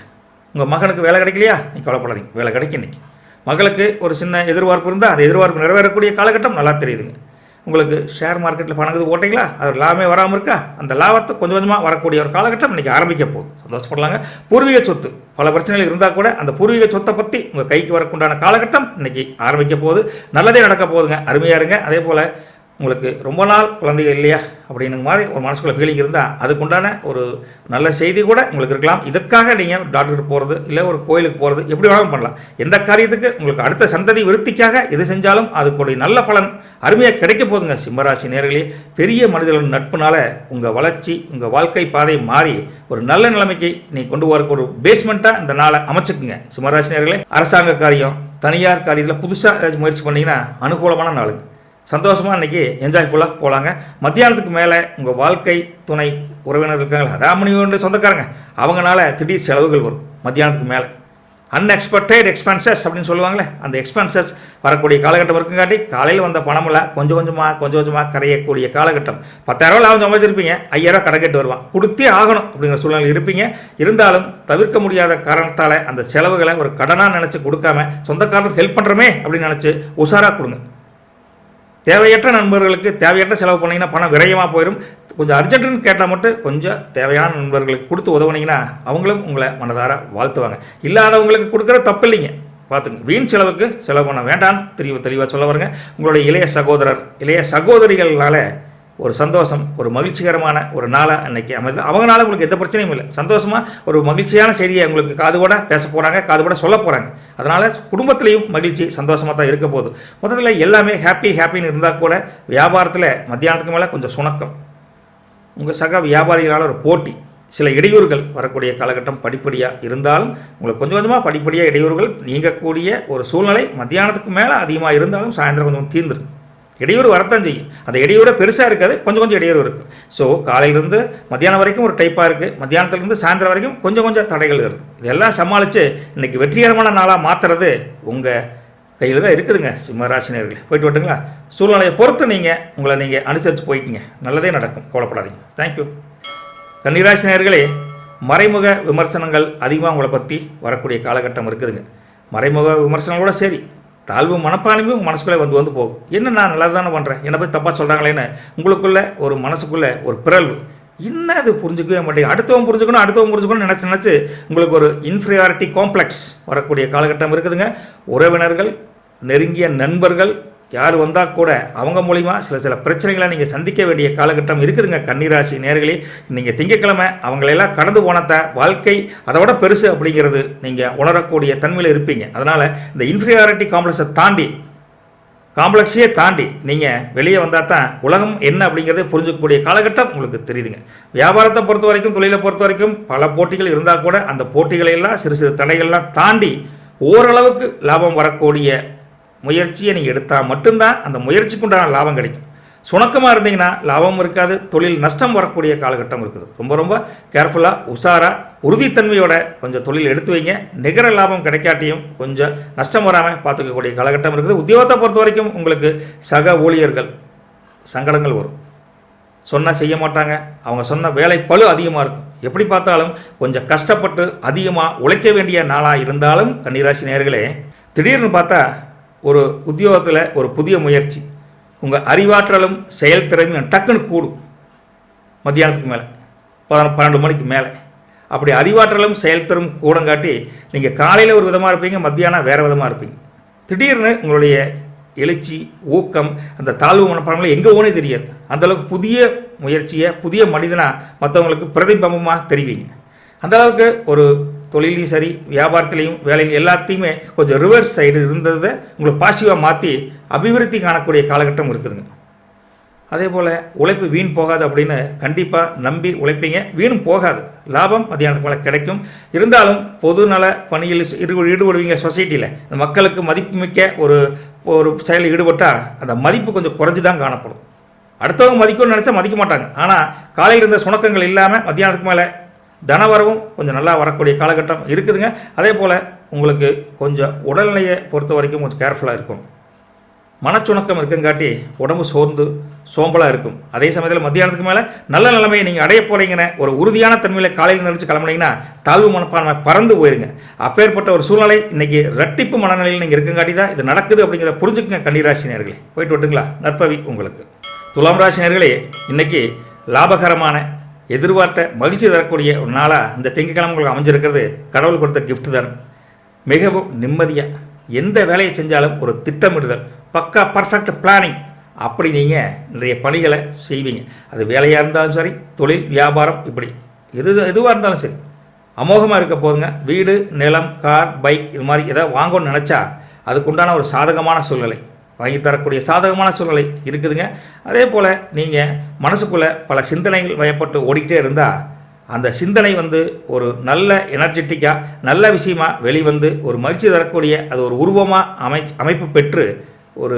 உங்கள் மகனுக்கு வேலை கிடைக்கலையா? நீங்கள் கவலைப்படாதீங்க, வேலை கிடைக்கும். இன்றைக்கி மகளுக்கு ஒரு சின்ன எதிர்பார்ப்பு இருந்தால் அந்த எதிர்பார்ப்பு நிறைவேறக்கூடிய காலகட்டம் நல்லா தெரியுதுங்க. உங்களுக்கு ஷேர் மார்க்கெட்டில் பணங்குது ஓட்டிங்களா, அது லாபமே வராமல் இருக்கா, அந்த லாபத்தை கொஞ்சம் கொஞ்சமாக வரக்கூடிய ஒரு காலகட்டம் இன்றைக்கி ஆரம்பிக்க போகுது. சந்தோஷப்படலாங்க. பூர்வீக சொத்து பல பிரச்சனைகள் இருந்தால் கூட அந்த பூர்வீக சொத்தை பற்றி உங்கள் கைக்கு வரக்குண்டான காலகட்டம் இன்றைக்கி ஆரம்பிக்க போகுது. நல்லதே நடக்க போகுதுங்க. அருமையாக இருங்க. அதே போல் உங்களுக்கு ரொம்ப நாள் குழந்தைகள் இல்லையா அப்படிங்கிற மாதிரி ஒரு மனசுக்குள்ள ஃபீலிங் இருந்தால் அதுக்குண்டான ஒரு நல்ல செய்தி கூட உங்களுக்கு இருக்கலாம். இதுக்காக நீங்கள் டாக்டருக்கு போகிறது, இல்லை ஒரு கோயிலுக்கு போகிறது, எப்படி வேணாலும் பண்ணலாம். எந்த காரியத்துக்கு உங்களுக்கு அடுத்த சந்ததி விருத்திக்காக எது செஞ்சாலும் அதுக்குடைய நல்ல பலன் அருமையாக கிடைக்க போதுங்க. சிம்மராசி நேயர்களே, பெரிய மனிதர்களின் நட்புனால உங்கள் வளர்ச்சி, உங்கள் வாழ்க்கை பாதை மாறி ஒரு நல்ல நிலைமைக்கு நீ கொண்டு வரக்கு ஒரு பேஸ்மெண்ட்டாக இந்த நாளை அமைச்சுக்குங்க. சிம்மராசி நேயர்களே, அரசாங்க காரியம், தனியார் காரியத்தில் புதுசாக முயற்சி பண்ணிங்கன்னா அனுகூலமான நாளுங்க. சந்தோஷமாக இன்றைக்கி என்ஜாய்ஃபுல்லாக போகலாங்க. மத்தியானத்துக்கு மேலே உங்கள் வாழ்க்கை துணை உறவினர் இருக்காங்களா, அதாமணி சொந்தக்காரங்க, அவங்களால திடீர் செலவுகள் வரும். மத்தியானத்துக்கு மேலே அன்எக்ஸ்பெக்டட் எக்ஸ்பென்சஸ் அப்படின்னு சொல்லுவாங்களே, அந்த எக்ஸ்பென்சஸ் வரக்கூடிய காலகட்டம் இருக்குங்காட்டி காலையில் வந்த பணமெல்லாம் கொஞ்சம் கொஞ்சமாக கரையக்கூடிய காலகட்டம். 10,000 லாபம் சம்பாதிச்சிருப்பீங்க, 5,000 கடை கேட்டு வருவான், கொடுத்தே ஆகணும் அப்படிங்கிற சூழ்நிலை இருப்பீங்க. இருந்தாலும் தவிர்க்க முடியாத காரணத்தால் அந்த செலவுகளை ஒரு கடனாக நினச்சி கொடுக்காம சொந்தக்காரருக்கு ஹெல்ப் பண்ணுறமே அப்படின்னு நினச்சி உஷாராக கொடுங்க. தேவையற்ற நண்பர்களுக்கு தேவையற்ற செலவு பண்ணிங்கன்னா பணம் விரயமாக போயிடும். கொஞ்சம் அர்ஜென்ட்டுன்னு கேட்டால் மட்டும் கொஞ்சம் தேவையான நண்பர்களுக்கு கொடுத்து உதவுனீங்கன்னா அவங்களும் உங்களை மனதார வாழ்த்துவாங்க. இல்லாதவங்களுக்கு கொடுக்குற தப்பு இல்லைங்க, பார்த்துங்க. வீண் செலவுக்கு செலவு பண்ண வேண்டாம்னு தெளிவாக சொல்ல வருங்க. உங்களுடைய இளைய சகோதரர் இளைய சகோதரிகளால் ஒரு சந்தோஷம், ஒரு மகிழ்ச்சிகரமான ஒரு நாளாக அன்றைக்கி அமைது. அவங்களால உங்களுக்கு எந்த பிரச்சனையும் இல்லை. சந்தோஷமாக ஒரு மகிழ்ச்சியான செய்தியை உங்களுக்கு காது கூட பேச போகிறாங்க, காது கூட சொல்ல போகிறாங்க. அதனால் குடும்பத்திலையும் மகிழ்ச்சி சந்தோஷமாக தான் இருக்க போகுது. முதல்ல எல்லாமே ஹாப்பின்னு இருந்தால் கூட வியாபாரத்தில் மத்தியானத்துக்கு மேலே கொஞ்சம் சுணக்கம், உங்கள் சக வியாபாரிகளால் ஒரு போட்டி, சில இடையூறுகள் வரக்கூடிய காலகட்டம் படிப்படியாக இருந்தாலும் உங்களுக்கு கொஞ்சம் கொஞ்சமாக படிப்படியாக இடையூறுகள் நீங்கக்கூடிய ஒரு சூழ்நிலை மத்தியானத்துக்கு மேலே அதிகமாக இருந்தாலும் சாயந்தரம் கொஞ்சம் தீர்ந்துடும். இடையூறு வரத்தான் செய்யும். அந்த இடையூறு பெருசாக இருக்காது, கொஞ்சம் இடையூறு இருக்குது. ஸோ காலையிலேருந்து மத்தியானம் வரைக்கும் ஒரு டைப்பாக இருக்குது, மத்தியானத்துலேருந்து சாயந்தரம் வரைக்கும் கொஞ்சம் தடைகள் இருக்குது. இதெல்லாம் சமாளித்து இன்றைக்கி வெற்றிகரமான நாளாக மாற்றுறது உங்கள் கையில் தான் இருக்குதுங்க. சிம்மராசினியர்களே, போயிட்டு வரட்டுங்களா? சூழ்நிலையை பொறுத்து உங்களை நீங்கள் அனுசரித்து போய்க்குங்க, நல்லதே நடக்கும், கவலைப்படாதீங்க. தேங்க்யூ. கன்னிராசினியர்களே, மறைமுக விமர்சனங்கள் அதிகமாக உங்களை பற்றி வரக்கூடிய காலகட்டம் இருக்குதுங்க. மறைமுக விமர்சனங்களோட சரி, தாழ்வு மனப்பான்மையும் மனசுக்குள்ளே வந்து போகும். என்ன நான் நல்லா தானே பண்ணுறேன், என்னை பற்றி தப்பாக சொல்கிறாங்களேன்னு உங்களுக்குள்ளே ஒரு மனசுக்குள்ளே ஒரு பிறழ்வு, என்ன அது புரிஞ்சுக்கவே மாட்டேங்க. அடுத்தவன் புரிஞ்சுக்கணும்னு நினச்சி உங்களுக்கு ஒரு இன்ஃபீரியாரிட்டி காம்ப்ளெக்ஸ் வரக்கூடிய காலகட்டம் இருக்குதுங்க. உறவினர்கள், நெருங்கிய நண்பர்கள் யார் வந்தால் கூட அவங்க மூலிமா சில பிரச்சனைகளை நீங்கள் சந்திக்க வேண்டிய காலகட்டம் இருக்குதுங்க. கன்னிராசி நேயர்களே, நீங்கள் திங்கட்கிழமை அவங்களெல்லாம் கடந்து போனத வாழ்க்கை அதோட பெருசு அப்படிங்கிறது நீங்கள் உணரக்கூடிய தன்மையில் இருப்பீங்க. அதனால் இந்த இன்ஃபீரியாரிட்டி காம்ப்ளெக்ஸையே தாண்டி நீங்கள் வெளியே வந்தால் தான் உலகம் என்ன அப்படிங்கிறத புரிஞ்சுக்கக்கூடிய காலகட்டம் உங்களுக்கு தெரியுதுங்க. வியாபாரத்தை பொறுத்த வரைக்கும், தொழிலை பொறுத்த வரைக்கும் பல போட்டிகள் இருந்தால் கூட அந்த போட்டிகளையெல்லாம் சிறு தடைகள்லாம் தாண்டி ஓரளவுக்கு லாபம் வரக்கூடிய முயற்சியை நீங்கள் எடுத்தால் மட்டும்தான் அந்த முயற்சிக்கு உண்டான லாபம் கிடைக்கும். சுணக்கமாக இருந்தீங்கன்னா லாபமும் இருக்காது, தொழில் நஷ்டம் வரக்கூடிய காலகட்டம் இருக்குது. ரொம்ப கேர்ஃபுல்லாக, உஷாராக, உறுதித்தன்மையோட கொஞ்சம் தொழில் எடுத்து வைங்க. நிகர லாபம் கிடைக்காட்டியும் கொஞ்சம் நஷ்டம் வராமல் பார்த்துக்கக்கூடிய காலகட்டம் இருக்குது. உத்தியோகத்தை பொறுத்த வரைக்கும் உங்களுக்கு சக ஊழியர்கள் சங்கடங்கள் வரும், சொன்னால் செய்ய மாட்டாங்க, அவங்க சொன்ன வேலை பளு அதிகமாக இருக்கும். எப்படி பார்த்தாலும் கொஞ்சம் கஷ்டப்பட்டு அதிகமாக உழைக்க வேண்டிய நாளாக இருந்தாலும் கன்னிராசி நேயர்களே, திடீர்னு பார்த்தா ஒரு உத்தியோகத்தில் ஒரு புதிய முயற்சி, உங்கள் அறிவாற்றலும் செயல்திறமையும் டக்குன்னு கூடும். மத்தியானத்துக்கு மேலே 12 மணிக்கு மேலே அப்படி அறிவாற்றலும் செயல்திறனும் கூடங்காட்டி நீங்கள் காலையில் ஒரு விதமாக இருப்பீங்க, மத்தியானம் வேறு விதமாக இருப்பீங்க. திடீர்னு உங்களுடைய எழுச்சி, ஊக்கம், அந்த தாழ்வு மனப்பான்மையில் எங்கே போனே தெரியாது. அந்தளவுக்கு புதிய முயற்சியை, புதிய மனிதனாக மற்றவங்களுக்கு பிரதிபம்பமாக தெரிவிங்க. அந்தளவுக்கு ஒரு தொழிலையும் சரி, வியாபாரத்திலையும், வேலையில் எல்லாத்தையுமே கொஞ்சம் ரிவர்ஸ் சைடு இருந்ததை உங்களை பாசிட்டிவாக மாற்றி அபிவிருத்தி காணக்கூடிய காலகட்டம் இருக்குதுங்க. அதே போல் உழைப்பு வீண் போகாது அப்படின்னு கண்டிப்பாக நம்பி உழைப்பீங்க, வீணும் போகாது, லாபம் மத்தியானத்துக்கு மேலே கிடைக்கும். இருந்தாலும் பொதுநல பணியில் ஈடுபடுவீங்க. சொசைட்டியில் இந்த மக்களுக்கு மதிப்புமிக்க ஒரு செயலில் ஈடுபட்டால் அந்த மதிப்பு கொஞ்சம் குறைஞ்சி தான் காணப்படும். அடுத்தவங்க மதிக்கணும்னு நினச்சா மதிக்க மாட்டாங்க. ஆனால் காலையில் இருந்த சுணக்கங்கள் இல்லாமல் மத்தியானத்துக்கு மேலே தனவரவும் கொஞ்சம் நல்லா வரக்கூடிய காலகட்டம் இருக்குதுங்க. அதே போல் உங்களுக்கு கொஞ்சம் உடல்நிலையை பொறுத்த வரைக்கும் கொஞ்சம் கேர்ஃபுல்லாக இருக்கும். மனச்சுணக்கம் இருக்குங்காட்டி உடம்பு சோம்பலாக இருக்கும். அதே சமயத்தில் மத்தியானத்துக்கு மேலே நல்ல நிலைமையை நீங்கள் அடைய போகிறீங்கன்னு ஒரு உறுதியான தன்மையில் காலையில் நினைச்சு கிளம்புனீங்கன்னா தாழ்வு மனப்பான்மை பறந்து போயிருங்க. அப்பேற்பட்ட ஒரு சூழ்நிலை இன்றைக்கி ரெட்டிப்பு மனநிலையில் நீங்கள் இருக்குங்காட்டி தான் இது நடக்குது அப்படிங்கிறத புரிஞ்சுக்குங்க கன்னிராசி நேயர்களே. போயிட்டு விட்டுங்களா? நற்பவி உங்களுக்கு. துலாம் ராசி நேயர்களே, இன்றைக்கி லாபகரமான எதிர்பார்த்த மகிழ்ச்சி தரக்கூடிய ஒரு நாளாக இந்த திங்கட்கிழமை உங்களுக்கு அமைஞ்சிருக்கிறது கடவுள் கொடுத்த கிஃப்ட் தான். மிகவும் நிம்மதியாக எந்த வேலையை செஞ்சாலும் ஒரு திட்டமிடுதல், பக்கா பர்ஃபெக்ட் பிளானிங், அப்படி நீங்கள் நிறைய பணிகளை செய்வீங்க. அது வேலையாக இருந்தாலும் சரி, தொழில் வியாபாரம், இப்படி எதுவாக இருந்தாலும் சரி அமோகமாக இருக்க போதுங்க. வீடு, நிலம், கார், பைக் இது மாதிரி எதாவது வாங்கணும்னு நினச்சா அதுக்குண்டான ஒரு சாதகமான சூழ்நிலை, வாங்கி தரக்கூடிய சாதகமான சூழ்நிலை இருக்குதுங்க. அதே போல் நீங்கள் மனசுக்குள்ளே பல சிந்தனைகள் வயப்பட்டு ஓடிக்கிட்டே இருந்தால் அந்த சிந்தனை ஒரு நல்ல எனர்ஜெட்டிக்காக நல்ல விஷயமாக வெளிவந்து ஒரு மகிழ்ச்சி தரக்கூடிய அது ஒரு உருவமாக அமைப்பு பெற்று ஒரு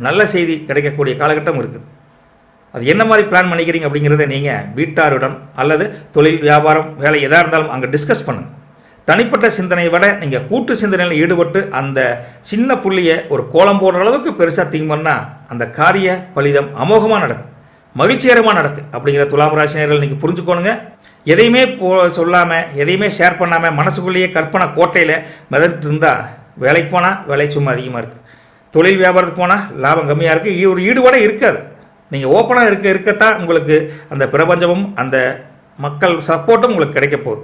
நல்ல செய்தி கிடைக்கக்கூடிய காலகட்டம் இருக்குது. அது என்ன மாதிரி பிளான் பண்ணிக்கிறீங்க அப்படிங்கிறத நீங்கள் வீட்டாருடன் அல்லது தொழில் வியாபாரம் வேலை எதாக இருந்தாலும் அங்கே டிஸ்கஸ் பண்ணுங்கள். தனிப்பட்ட சிந்தனையை விட நீங்கள் கூட்டு சிந்தனையில் ஈடுபட்டு அந்த சின்ன புள்ளியை ஒரு கோலம் போடுற அளவுக்கு பெருசாக திங்க் பண்ணால் அந்த காரிய பலிதம் அமோகமாக நடக்கும், மகிழ்ச்சிகரமாக நடக்கும். அப்படிங்கிற துலாம் ராசினியர்கள் நீங்கள் புரிஞ்சுக்கோணுங்க. எதையுமே சொல்லாமல் எதையுமே ஷேர் பண்ணாமல் மனசுக்குள்ளேயே கற்பனை கோட்டையில் மிதந்துட்டு இருந்தால் வேலைக்கு போனால் வேலை சும்மா அதிகமாக இருக்குது, தொழில் வியாபாரத்துக்கு போனால் லாபம் கம்மியாக இருக்குது, ஒரு ஈடுபாடே இருக்காது. நீங்கள் ஓப்பனாக இருக்கத்தான் உங்களுக்கு அந்த பிரபஞ்சமும் அந்த மக்கள் சப்போர்ட்டும் உங்களுக்கு கிடைக்க போகுது.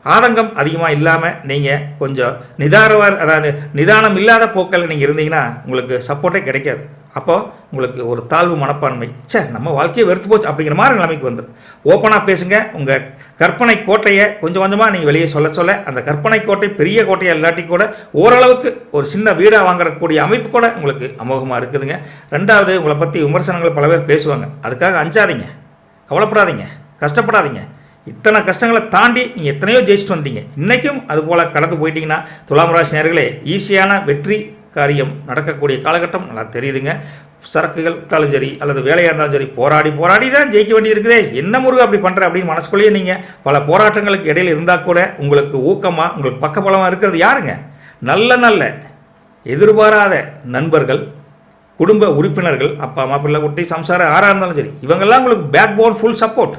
ஆதங்கம் அதிகமாக இல்லாமல் நீங்கள் கொஞ்சம் அதாவது நிதானம் இல்லாத போக்கில் நீங்கள் இருந்தீங்கன்னா உங்களுக்கு சப்போர்ட்டே கிடைக்காது. அப்போது உங்களுக்கு ஒரு தாழ்வு மனப்பான்மை, நம்ம வாழ்க்கையை வெறுத்து போச்சு அப்படிங்கிற மாதிரி நிலைமைக்கு வந்துடும். ஓப்பனாக பேசுங்க. உங்கள் கற்பனை கோட்டையை கொஞ்சம் கொஞ்சமாக நீங்கள் வெளியே சொல்ல அந்த கற்பனை கோட்டை பெரிய கோட்டையை இல்லாட்டி கூட ஓரளவுக்கு ஒரு சின்ன வீடாக வாங்கக்கூடிய அமைப்பு கூட உங்களுக்கு அமோகமாக இருக்குதுங்க. ரெண்டாவது, உங்களை பற்றி விமர்சனங்கள் பல பேர் பேசுவாங்க. அதுக்காக அஞ்சாதீங்க, கவலைப்படாதீங்க, கஷ்டப்படாதீங்க. இத்தனை கஷ்டங்களை தாண்டி நீங்கள் எத்தனையோ ஜெயிச்சுட்டு வந்தீங்க. இன்றைக்கும் அதுபோல் கடந்து போயிட்டீங்கன்னா துலாம் ராசி நேயர்களே ஈஸியான வெற்றி காரியம் நடக்கக்கூடிய காலகட்டம் நல்லா தெரியுதுங்க. சரக்குகள் விற்றாலும் சரி அல்லது வேலையாக இருந்தாலும் சரி போராடி தான் ஜெயிக்க வேண்டி இருக்குதே, என்ன முருகன் அப்படி பண்ணுற அப்படின்னு மனசுக்குள்ளேயே நீங்கள் பல போராட்டங்களுக்கு இடையில் இருந்தால் கூட உங்களுக்கு ஊக்கமாக உங்களுக்கு பக்கபலமாக இருக்கிறது யாருங்க? நல்ல எதிர்பாராத நண்பர்கள், குடும்ப உறுப்பினர்கள், அப்பா அம்மா பிள்ளை குட்டி சம்சாரம் யாராக இருந்தாலும் சரி, இவங்கெல்லாம் உங்களுக்கு பேக் போன் ஃபுல் சப்போர்ட்.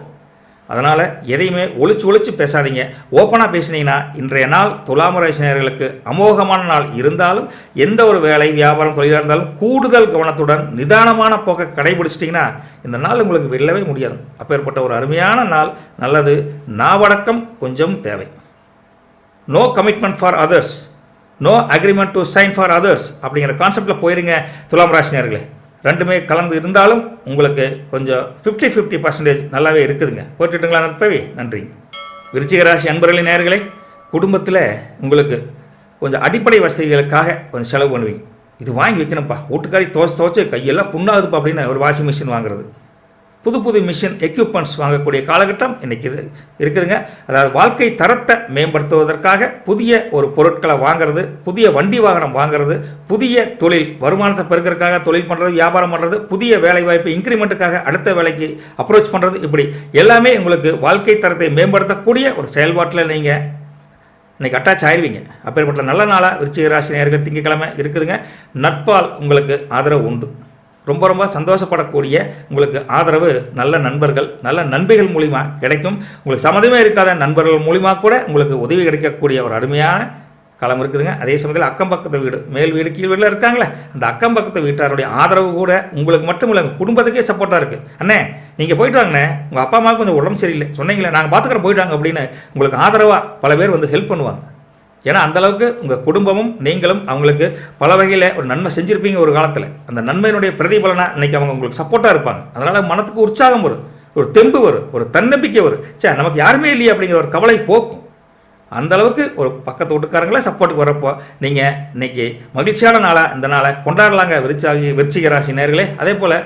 அதனால் எதையுமே ஒளிச்சு பேசாதீங்க. ஓப்பனாக பேசினீங்கன்னா இன்றைய நாள் துலாம் ராசி நேயர்களுக்கு அமோகமான நாள் இருந்தாலும் எந்த ஒரு வேலை வியாபாரம் தொழிலாக இருந்தாலும் கூடுதல் கவனத்துடன் நிதானமான போக்கை கடைபிடிச்சிட்டிங்கன்னா இந்த நாள் உங்களுக்கு வெல்லவே முடியாது. அப்பேற்பட்ட ஒரு அருமையான நாள். நல்லது. நாவடக்கம் கொஞ்சம் தேவை. No commitment for others, no agreement to sign for others அப்படிங்கிற கான்செப்டில் போயிருங்க துலாம் ராசி நேயர்களே. ரெண்டுமே கலந்து இருந்தாலும் உங்களுக்கு கொஞ்சம் 50-50% நல்லாவே இருக்குதுங்க. போட்டுட்டுங்களா நட்பவி? நன்றி. விருச்சிக ராசி அன்பர்களின் நேயர்களே, குடும்பத்தில் உங்களுக்கு கொஞ்சம் அடிப்படை வசதிகளுக்காக கொஞ்சம் செலவு பண்ணுவீங்க. இது வாங்கி வைக்கணும்ப்பா, வீட்டுக்காரி துவச்சி கையெல்லாம் புண்ணாகுதுப்பா அப்படின்னு ஒரு வாஷிங் மிஷின் வாங்குறது, புது மிஷின் எக்யூப்மெண்ட்ஸ் வாங்கக்கூடிய காலகட்டம் இன்றைக்கி இருக்குதுங்க. அதாவது வாழ்க்கை தரத்தை மேம்படுத்துவதற்காக புதிய ஒரு பொருட்களை வாங்கிறது, புதிய வண்டி வாகனம் வாங்கிறது, புதிய தொழில் வருமானத்தை பெருக்கிறதுக்காக தொழில் பண்ணுறது, வியாபாரம் பண்ணுறது, புதிய வேலை வாய்ப்பு இன்க்ரிமெண்ட்டுக்காக அடுத்த வேலைக்கு அப்ரோச் பண்ணுறது, இப்படி எல்லாமே உங்களுக்கு வாழ்க்கை தரத்தை மேம்படுத்தக்கூடிய ஒரு செயல்பாட்டில் நீங்கள் இன்றைக்கி அட்டாச் ஆயிடுவீங்க. அப்பேற்பட்ட நல்ல நாளாக விருச்சிக ராசி நேயர்கள் திங்கட்கிழமை இருக்குதுங்க. நட்பால் உங்களுக்கு ஆதரவு உண்டு. ரொம்ப சந்தோஷப்படக்கூடிய உங்களுக்கு ஆதரவு நல்ல நண்பர்கள், நல்ல நண்பிகள் மூலிமா கிடைக்கும். உங்களுக்கு சம்மதமே இருக்காத நண்பர்கள் மூலிமா கூட உங்களுக்கு உதவி கிடைக்கக்கூடிய ஒரு அருமையான காலம் இருக்குதுங்க. அதே சமயத்தில் அக்கம் பக்கத்து வீடு, மேல் வீடு கீழ் வீட்டில் இருக்காங்களே, அந்த அக்கம் பக்கத்து வீட்டாருடைய ஆதரவு கூட உங்களுக்கு மட்டும் இல்லை குடும்பத்துக்கே சப்போர்ட்டாக இருக்குது. அண்ணே நீங்கள் போயிட்டு வாங்கண்ணே, உங்கள் அப்பா அம்மாவுக்கு கொஞ்சம் உடம்பு சரியில்லை சொன்னீங்களே, நாங்கள் பார்த்துக்கிறோம் போயிட்டு வாங்க அப்படின்னு உங்களுக்கு ஆதரவாக பல பேர் வந்து ஹெல்ப் பண்ணுவாங்க. ஏன்னா அந்தளவுக்கு உங்கள் குடும்பமும் நீங்களும் அவங்களுக்கு பல வகையில் ஒரு நன்மை செஞ்சுருப்பீங்க ஒரு காலத்தில். அந்த நன்மையினுடைய பிரதிபலனாக இன்றைக்கி அவங்க உங்களுக்கு சப்போர்ட்டாக இருப்பாங்க. அதனால் மனத்துக்கு உற்சாகம் வரும், ஒரு தெம்பு வரும், ஒரு தன்னம்பிக்கை வரும். நமக்கு யாருமே இல்லையே அப்படிங்கிற ஒரு கவலை போக்கும். அந்தளவுக்கு ஒரு பக்கத்து வீட்டுக்காரங்களே சப்போர்ட்டுக்கு வரப்போ நீங்கள் இன்றைக்கி மகிழ்ச்சியான நாளாக இந்த நாளை கொண்டாடலாங்க விருச்சிக ராசி நேயர்களே. அதே போல்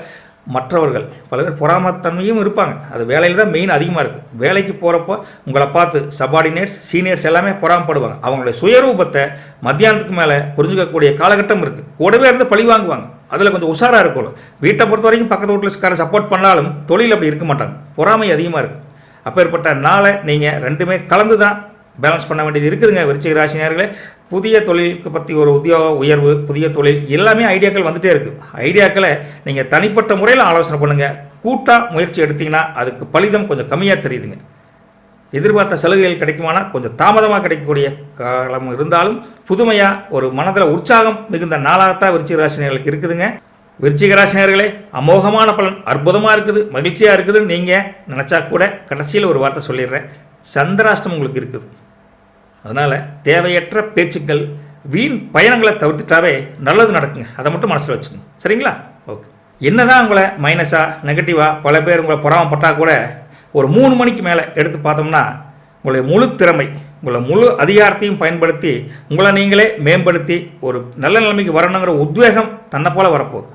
மற்றவர்கள் பல பேர் பொறாமத்தன்மையும் இருப்பாங்க. அது வேலையில் தான் மெயின் அதிகமாக இருக்கும். வேலைக்கு போகிறப்போ உங்களை பார்த்து சபார்டினேட்ஸ் சீனியர்ஸ் எல்லாமே பொறாமப்படுவாங்க. அவங்களுடைய சுயரூபத்தை மத்தியானத்துக்கு மேலே புரிஞ்சுக்கக்கூடிய காலகட்டம் இருக்குது. கூடவே இருந்து பழி வாங்குவாங்க. அதில் கொஞ்சம் உஷாராக இருக்கணும். வீட்டை பொறுத்த வரைக்கும் பக்கத்து வீட்டில் சப்போர்ட் பண்ணாலும் தொழில் அப்படி இருக்க மாட்டாங்க, பொறாமை அதிகமாக இருக்குது. அப்பேற்பட்ட நாளை நீங்கள் ரெண்டுமே கலந்து தான் பேலன்ஸ் பண்ண வேண்டியது இருக்குதுங்க விருச்சிக ராசி நேயர்களே. புதிய தொழிலுக்கு பற்றி ஒரு உத்தியோக உயர்வு, புதிய தொழில் எல்லாமே ஐடியாக்கள் வந்துகிட்டே இருக்குது. ஐடியாக்களை நீங்கள் தனிப்பட்ட முறையில் ஆலோசனை பண்ணுங்கள். கூட்டாக முயற்சி எடுத்திங்கன்னா அதுக்கு பலிதம் கொஞ்சம் கம்மியாக தெரியுதுங்க. எதிர்பார்த்த சலுகைகள் கிடைக்குமானா கொஞ்சம் தாமதமாக கிடைக்கக்கூடிய காலம் இருந்தாலும் புதுமையாக ஒரு மனதில் உற்சாகம் மிகுந்த நாளாகத்தான் விருச்சிக ராசி நேயர்களுக்கு இருக்குதுங்க. விருச்சிக ராசி நேயர்களே அமோகமான பலன், அற்புதமாக இருக்குது, மகிழ்ச்சியாக இருக்குதுன்னு நீங்கள் நினச்சா கூட கடைசியில் ஒரு வார்த்தை சொல்லிடுறேன், சந்திராஷ்டம் உங்களுக்கு இருக்குது. அதனால் தேவையற்ற பேச்சுக்கள், வீண் பயணங்களை தவிர்த்துட்டாவே நல்லது நடக்குங்க. அதை மட்டும் மனசில் வச்சுக்கோங்க, சரிங்களா? ஓகே. என்னதான் உங்களை மைனஸாக நெகட்டிவாக பல பேர் உங்களை பொறாமப்பட்டால் கூட ஒரு 3 மணிக்கு மேலே எடுத்து பார்த்தோம்னா உங்களுடைய முழு திறமை, உங்களை முழு அதிகாரத்தையும் பயன்படுத்தி உங்களை நீங்களே மேம்படுத்தி ஒரு நல்ல நிலைமைக்கு வரணுங்கிற உத்வேகம் தன்னை போல் வரப்போகுது.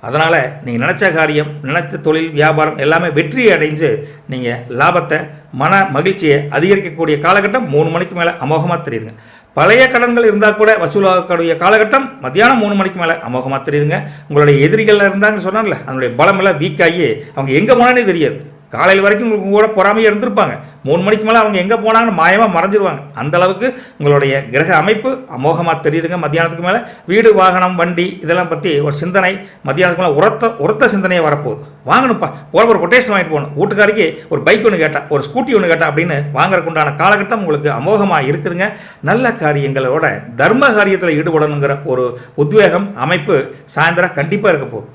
அதனால் நீங்கள் நினச்ச காரியம், நினச்ச தொழில் வியாபாரம் எல்லாமே வெற்றி அடைஞ்சு நீங்கள் லாபத்தை மன மகிழ்ச்சியை அதிகரிக்கக்கூடிய காலகட்டம் 3 மணிக்கு மேலே அமோகமாக தெரியுதுங்க. பழைய கடன்கள் இருந்தால் கூட வசூலாகக்கூடிய காலகட்டம் மத்தியானம் 3 மணிக்கு மேலே அமோகமாக தெரியுதுங்க. உங்களுடைய எதிரிகள் இருந்தாங்கன்னு சொன்னாங்கல்ல, அதனுடைய பலமெல்லாம் வீக் ஆகி அவங்க எங்கே போனானே தெரியாது. காலையில் வரைக்கும் உங்களுக்கு கூட பொறாமையாக இருந்திருப்பாங்க. 3 மணிக்கு மேலே அவங்க எங்கே போனாங்கன்னு மாயமாக மறைஞ்சிருவாங்க. அந்த அளவுக்கு உங்களுடைய கிரக அமைப்பு அமோகமாக தெரியுதுங்க. மத்தியானத்துக்கு மேலே வீடு, வாகனம், வண்டி இதெல்லாம் பற்றி ஒரு சிந்தனை மத்தியானத்துக்கு மேலே உரத்த சிந்தனையாக வரப்போகுது. வாங்கணும்ப்பா, ஒரு கொட்டேஷன் வாங்கிட்டு போகணும், வீட்டுக்காரிக்கு ஒரு பைக் ஒன்று கேட்டா, ஒரு ஸ்கூட்டி ஒன்று கேட்டா அப்படின்னு வாங்குறதுக்கு உண்டான காலகட்டம் உங்களுக்கு அமோகமாக இருக்குதுங்க. நல்ல காரியங்களோட தர்ம காரியத்தில் ஈடுபடணுங்கிற ஒரு உத்வேகம் அமைப்பு சாயந்தரம் கண்டிப்பாக இருக்க போகுது.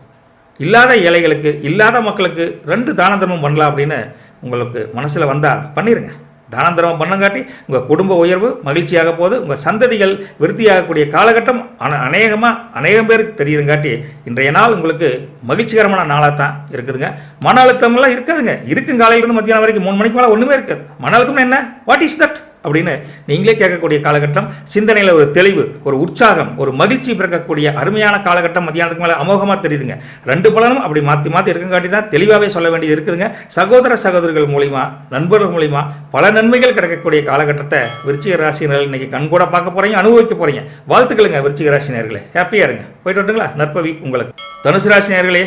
இல்லாத ஏழைகளுக்கு, இல்லாத மக்களுக்கு 2 தான தர்மம் பண்ணலாம் அப்படின்னு உங்களுக்கு மனசில் வந்தால் பண்ணிடுங்க. தான தர்மம் பண்ணங்காட்டி உங்கள் குடும்ப உயர்வு மகிழ்ச்சியாக போகுது. உங்கள் சந்ததிகள் விருத்தியாகக்கூடிய காலகட்டம் அநேகம் பேருக்கு தெரியுதுங்காட்டி இன்றைய நாள் உங்களுக்கு மகிழ்ச்சிகரமான நாளாக தான் இருக்குதுங்க. மன அழுத்தம்லாம் இருக்காதுங்க. இருக்கும் காலையிலேருந்து மத்தியானம் வரைக்கும் 3 மணிக்கு மேலே ஒன்றுமே இருக்காது. மன அழுத்தம்னா என்ன, வாட் இஸ் தட் அப்படின்னு நீங்களே கேட்கக்கூடிய காலகட்டம். சிந்தனையில் ஒரு தெளிவு, ஒரு உற்சாகம், ஒரு மகிழ்ச்சி பிறக்கக்கூடிய அருமையான காலகட்டம் மத்தியானத்துக்கு மேலே அமோகமாக தெரியுதுங்க. 2 பலனும் அப்படி மாற்றி இருக்குங்காட்டி தான் தெளிவாகவே சொல்ல வேண்டியது இருக்குதுங்க. சகோதரர்கள் மூலிமா, நண்பர்கள் மூலிமா பல நன்மைகள் கிடைக்கக்கூடிய காலகட்டத்தை விருச்சிக ராசினர்கள் இன்னைக்கு கண்கூட பார்க்க போகிறீங்க, அனுபவிக்க போகிறீங்க. வாழ்த்துக்களுங்க விருச்சிக ராசினியர்களே, ஹாப்பியாக இருங்க. போயிட்டு வரட்டுங்களா? நற்பவி உங்களுக்கு. தனுசு ராசினியர்களே,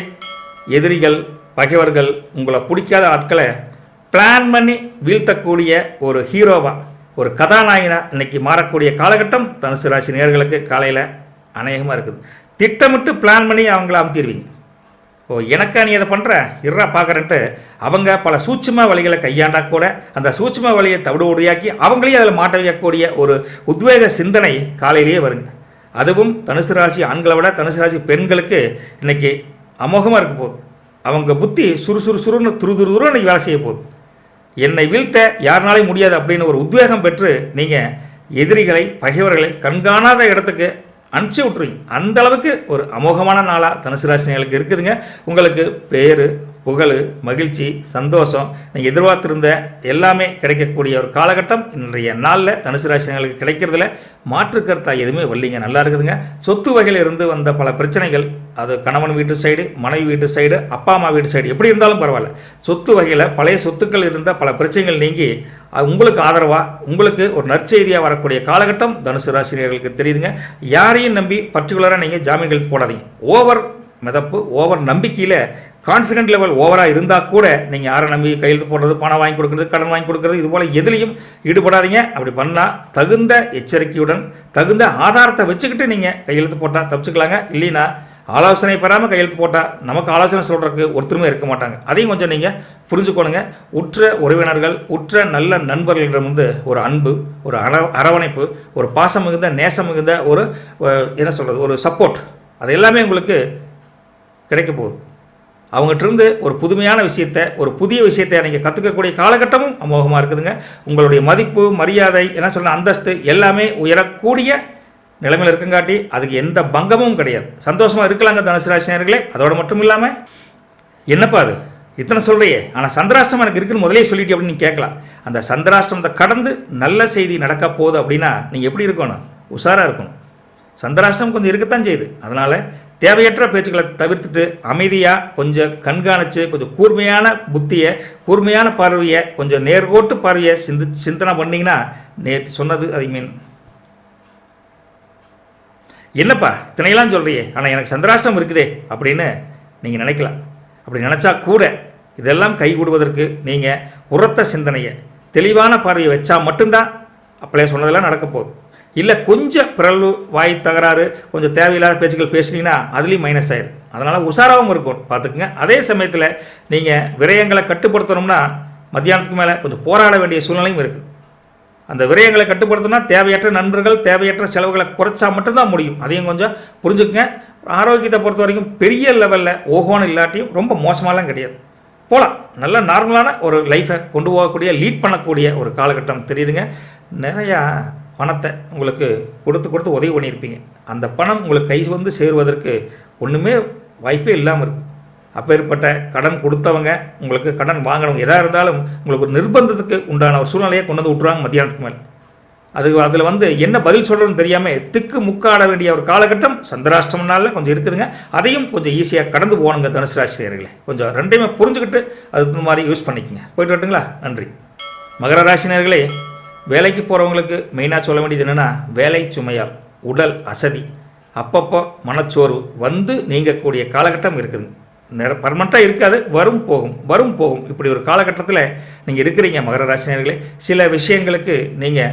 எதிரிகள், பகைவர்கள், உங்களை பிடிக்காத ஆட்களை பிளான் பண்ணி வீழ்த்தக்கூடிய ஒரு ஹீரோவா, ஒரு கதாநாயகனா இன்னைக்கு மாறக்கூடிய காலகட்டம் தனுசு ராசி நேயர்களுக்கு காலையில் அநேகமாக இருக்குது. திட்டமிட்டு பிளான் பண்ணி அவங்கள அமுத்திடுவீங்க. எனக்கா நீ அதை பண்ணுற இருறா பார்க்குறேன்ட்டு அவங்க பல சூட்சும வழிகளை கையாண்டா கூட அந்த சூட்சும வழியை தவிடுபடியாக்கி அவங்களையும் அதில் மாட்ட வைக்கக்கூடிய ஒரு உத்வேக சிந்தனை காலையிலேயே வருங்க. அதுவும் தனுசு ராசி ஆண்களை விட தனுசு ராசி பெண்களுக்கு இன்னைக்கு அமோகமாக இருக்க போகுது. அவங்க புத்தி சுறுசுறுன்னு துருன்னு வேலை செய்ய போகுது. என்னை வீழ்த்த யாருனாலையும் முடியாது அப்படின்னு ஒரு உத்வேகம் பெற்று நீங்கள் எதிரிகளை, பகைவர்களை கண்காணாத இடத்துக்கு அனுப்பிச்சி விட்ருவீங்க. அந்த அளவுக்கு ஒரு அமோகமான நாளாக தனுசு ராசினியர்களுக்கு இருக்குதுங்க. உங்களுக்கு பேரு, புகழ், மகிழ்ச்சி, சந்தோஷம், நீங்கள் எதிர்பார்த்திருந்த எல்லாமே கிடைக்கக்கூடிய ஒரு காலகட்டம் இன்றைய நாளில் தனுசு ராசினியர்களுக்கு கிடைக்கிறதுல மாற்று கருத்தா எதுவுமே வரலிங்க. நல்லா இருக்குதுங்க. சொத்து வகையில் இருந்து வந்த பல பிரச்சனைகள், அது கணவன் வீட்டு சைடு, மனைவி வீட்டு சைடு, அப்பா அம்மா வீட்டு சைடு எப்படி இருந்தாலும் பரவாயில்ல, சொத்து வகையில் பழைய சொத்துக்கள் இருந்த பல பிரச்சனைகள் நீங்கி உங்களுக்கு ஆதரவாக, உங்களுக்கு ஒரு நற்செய்தியாக வரக்கூடிய காலகட்டம் தனுசு ராசினியர்களுக்கு தெரியுதுங்க. யாரையும் நம்பி பர்டிகுலராக நீங்கள் ஜாமீன் கழுத்து போடாதீங்க. ஓவர் மிதப்பு, ஓவர் நம்பிக்கையில் கான்ஃபிடென்ட் லெவல் ஓவராக இருந்தால் கூட நீங்கள் யாரை நம்பி கையெழுத்து போடுறது, பணம் வாங்கி கொடுக்குறது, கடன் வாங்கி கொடுக்குறது, இது போல் எதுலேயும் ஈடுபடாதீங்க. அப்படி பண்ணால் தகுந்த எச்சரிக்கையுடன் தகுந்த ஆதாரத்தை வச்சுக்கிட்டு நீங்கள் கையெழுத்து போட்டால் தப்பிச்சுக்கலாங்க. இல்லைன்னா ஆலோசனை பெறாமல் கையெழுத்து போட்டால் நமக்கு ஆலோசனை சொல்கிறதுக்கு ஒருத்தருமே இருக்க மாட்டாங்க. அதையும் கொஞ்சம் நீங்கள் புரிஞ்சுக்கோணுங்க. உற்ற உறவினர்கள், உற்ற நல்ல நண்பர்களிடம் ஒரு அன்பு, ஒரு அரவணைப்பு, ஒரு பாசம் மிகுந்த, நேசம் மிகுந்த ஒரு என்ன சொல்கிறது, ஒரு சப்போர்ட், அது எல்லாமே உங்களுக்கு கிடைக்க போகுது. அவங்ககிட்டருந்து ஒரு புதுமையான விஷயத்தை, ஒரு புதிய விஷயத்தை நீங்கள் கற்றுக்கக்கூடிய காலகட்டமும் அமோகமாக இருக்குதுங்க. உங்களுடைய மதிப்பு, மரியாதை, என்ன சொல்ல, அந்தஸ்து எல்லாமே உயரக்கூடிய நிலைமையில் இருக்குங்காட்டி அதுக்கு எந்த பங்கமும் கிடையாது. சந்தோஷமாக இருக்கலாங்க தனுசு ராசினியர்களே. அதோடு மட்டும் இல்லாமல் என்னப்பா அது இத்தனை சொல்கிறியே, ஆனால் சந்திராஷ்டிரம் எனக்கு இருக்குன்னு முதலே சொல்லிட்டு அப்படின்னு நீங்கள் கேட்கலாம். அந்த சந்திராஷ்டிரத்தை கடந்து நல்ல செய்தி நடக்க போகுது அப்படின்னா நீங்கள் எப்படி இருக்கணும், உஷாராக இருக்கணும். சந்திராஷ்டிரம் கொஞ்சம் இருக்கத்தான் செய்யுது. அதனால் தேவையற்ற பேச்சுக்களை தவிர்த்துட்டு அமைதியாக கொஞ்சம் கண்காணித்து கொஞ்சம் கூர்மையான புத்தியை, கூர்மையான பார்வையை, கொஞ்சம் நேர்கோட்டு பார்வையை சிந்தனை பண்ணிங்கன்னா நேற்று சொன்னது ஐ மீன் என்னப்பா இத்தனையெல்லாம் சொல்கிறியே, ஆனால் எனக்கு சந்திராஷ்டிரம் இருக்குதே அப்படின்னு நீங்கள் நினைக்கலாம். அப்படி நினச்சா கூட இதெல்லாம் கைகூடுவதற்கு நீங்கள் உரத்த சிந்தனையை, தெளிவான பார்வையை வச்சா மட்டும்தான் அப்படியே சொன்னதெல்லாம் நடக்க போகுது. இல்லை கொஞ்சம் பிறழ்வு, வாய் தகராறு, கொஞ்சம் தேவையில்லாத பேச்சுக்கள் பேசுனீங்கன்னா அதுலேயும் மைனஸ் ஆயிடும். அதனால் உஷாராகவும் இருக்கும், பார்த்துக்குங்க. அதே சமயத்தில் நீங்கள் விரயங்களை கட்டுப்படுத்தணும்னா மத்தியானத்துக்கு மேலே கொஞ்சம் போராட வேண்டிய சூழ்நிலையும் இருக்குது. அந்த விரயங்களை கட்டுப்படுத்தணும்னா தேவையற்ற நண்பர்கள், தேவையற்ற செலவுகளை குறைச்சா மட்டும்தான் முடியும். அதையும் கொஞ்சம் புரிஞ்சுக்குங்க. ஆரோக்கியத்தை பொறுத்த வரைக்கும் பெரிய லெவலில் ஓகோன்னு இல்லாட்டியும் ரொம்ப மோசமாலாம் கிடையாது, போகலாம். நல்ல நார்மலான ஒரு லைஃப்பை கொண்டு போகக்கூடிய, லீட் பண்ணக்கூடிய ஒரு காலகட்டம் தெரியுதுங்க. நிறையா பணத்தை உங்களுக்கு கொடுத்து உதவி பண்ணியிருப்பீங்க. அந்த பணம் உங்களுக்கு கை வந்து சேருவதற்கு ஒன்றுமே வாய்ப்பே இல்லாமல் இருக்குது. அப்பேற்பட்ட கடன் கொடுத்தவங்க, உங்களுக்கு கடன் வாங்கினவங்க எதாக இருந்தாலும் உங்களுக்கு ஒரு நிர்பந்தத்துக்கு உண்டான ஒரு சூழ்நிலையை கொண்டு வந்து விட்ருவாங்க மத்தியானத்துக்கு மேலே. அதில் என்ன பதில் சொல்கிறதுன்னு தெரியாமல் திக்கு முக்காட வேண்டிய ஒரு காலகட்டம் சந்திராஷ்டமனால கொஞ்சம் இருக்குதுங்க. அதையும் கொஞ்சம் ஈஸியாக கடந்து போகணுங்க தனுசு ராசினியர்களே. கொஞ்சம் ரெண்டையுமே புரிஞ்சுக்கிட்டு அதுக்கு மாதிரி யூஸ் பண்ணிக்கோங்க. போயிட்டு வரட்டுங்களா? நன்றி. மகர ராசினியர்களே, வேலைக்கு போகிறவங்களுக்கு மெயினாக சொல்ல வேண்டியது என்னென்னா, வேலை சுமையால் உடல் அசதி, அப்பப்போ மனச்சோர்வு வந்து நீங்கக்கூடிய காலகட்டம் இருக்குது. பர்மனெண்ட்டாக இருக்காது, வரும் போகும் வரும் போகும். இப்படி ஒரு காலகட்டத்தில் நீங்கள் இருக்கிறீங்க மகர ராசினியர்களே. சில விஷயங்களுக்கு நீங்கள்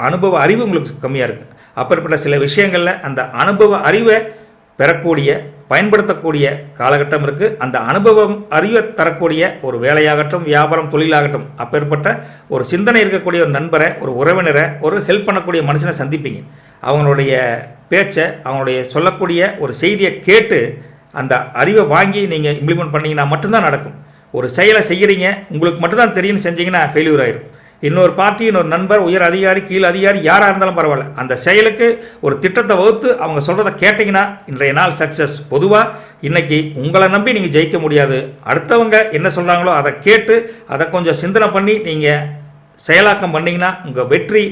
அனுபவ அறிவு உங்களுக்கு கம்மியாக இருக்குது. அப்படிப்பட்ட சில விஷயங்களில் அந்த அனுபவ அறிவை பெறக்கூடிய பயன்படுத்தக்கூடிய காலகட்டம் இருக்குது. அந்த அனுபவம் அறிவை தரக்கூடிய ஒரு வேலையாகட்டும், வியாபாரம், தொழிலாகட்டும், அப்பேற்பட்ட ஒரு சிந்தனை இருக்கக்கூடிய ஒரு நண்பரை, ஒரு உறவினரை, ஒரு ஹெல்ப் பண்ணக்கூடிய மனுஷனை சந்திப்பீங்க. அவங்களுடைய பேச்சை, அவங்களுடைய சொல்லக்கூடிய ஒரு செய்தியை கேட்டு அந்த அறிவை வாங்கி நீங்கள் இம்ப்ளிமெண்ட் பண்ணிங்கன்னா மட்டும்தான் நடக்கும். ஒரு செயலை செய்கிறீங்க, உங்களுக்கு மட்டும்தான் தெரியும்னு செஞ்சீங்கன்னா ஃபெயிலியூர் ஆயிடும். இன்னொரு பார்ட்டி, இன்னொரு நண்பர், உயர் அதிகாரி, கீழ் அதிகாரி, யாராக இருந்தாலும் பரவாயில்ல, அந்த செயலுக்கு ஒரு திட்டத்தை வகுத்து அவங்க சொல்கிறத கேட்டிங்கன்னா இன்றைய நாள் சக்ஸஸ். பொதுவாக இன்றைக்கி உங்களை நம்பி நீங்கள் ஜெயிக்க முடியாது. அடுத்தவங்க என்ன சொல்கிறாங்களோ அதை கேட்டு அதை கொஞ்சம் சிந்தனை பண்ணி நீங்கள் செயலாக்கம் பண்ணிங்கன்னா உங்கள் வெற்றி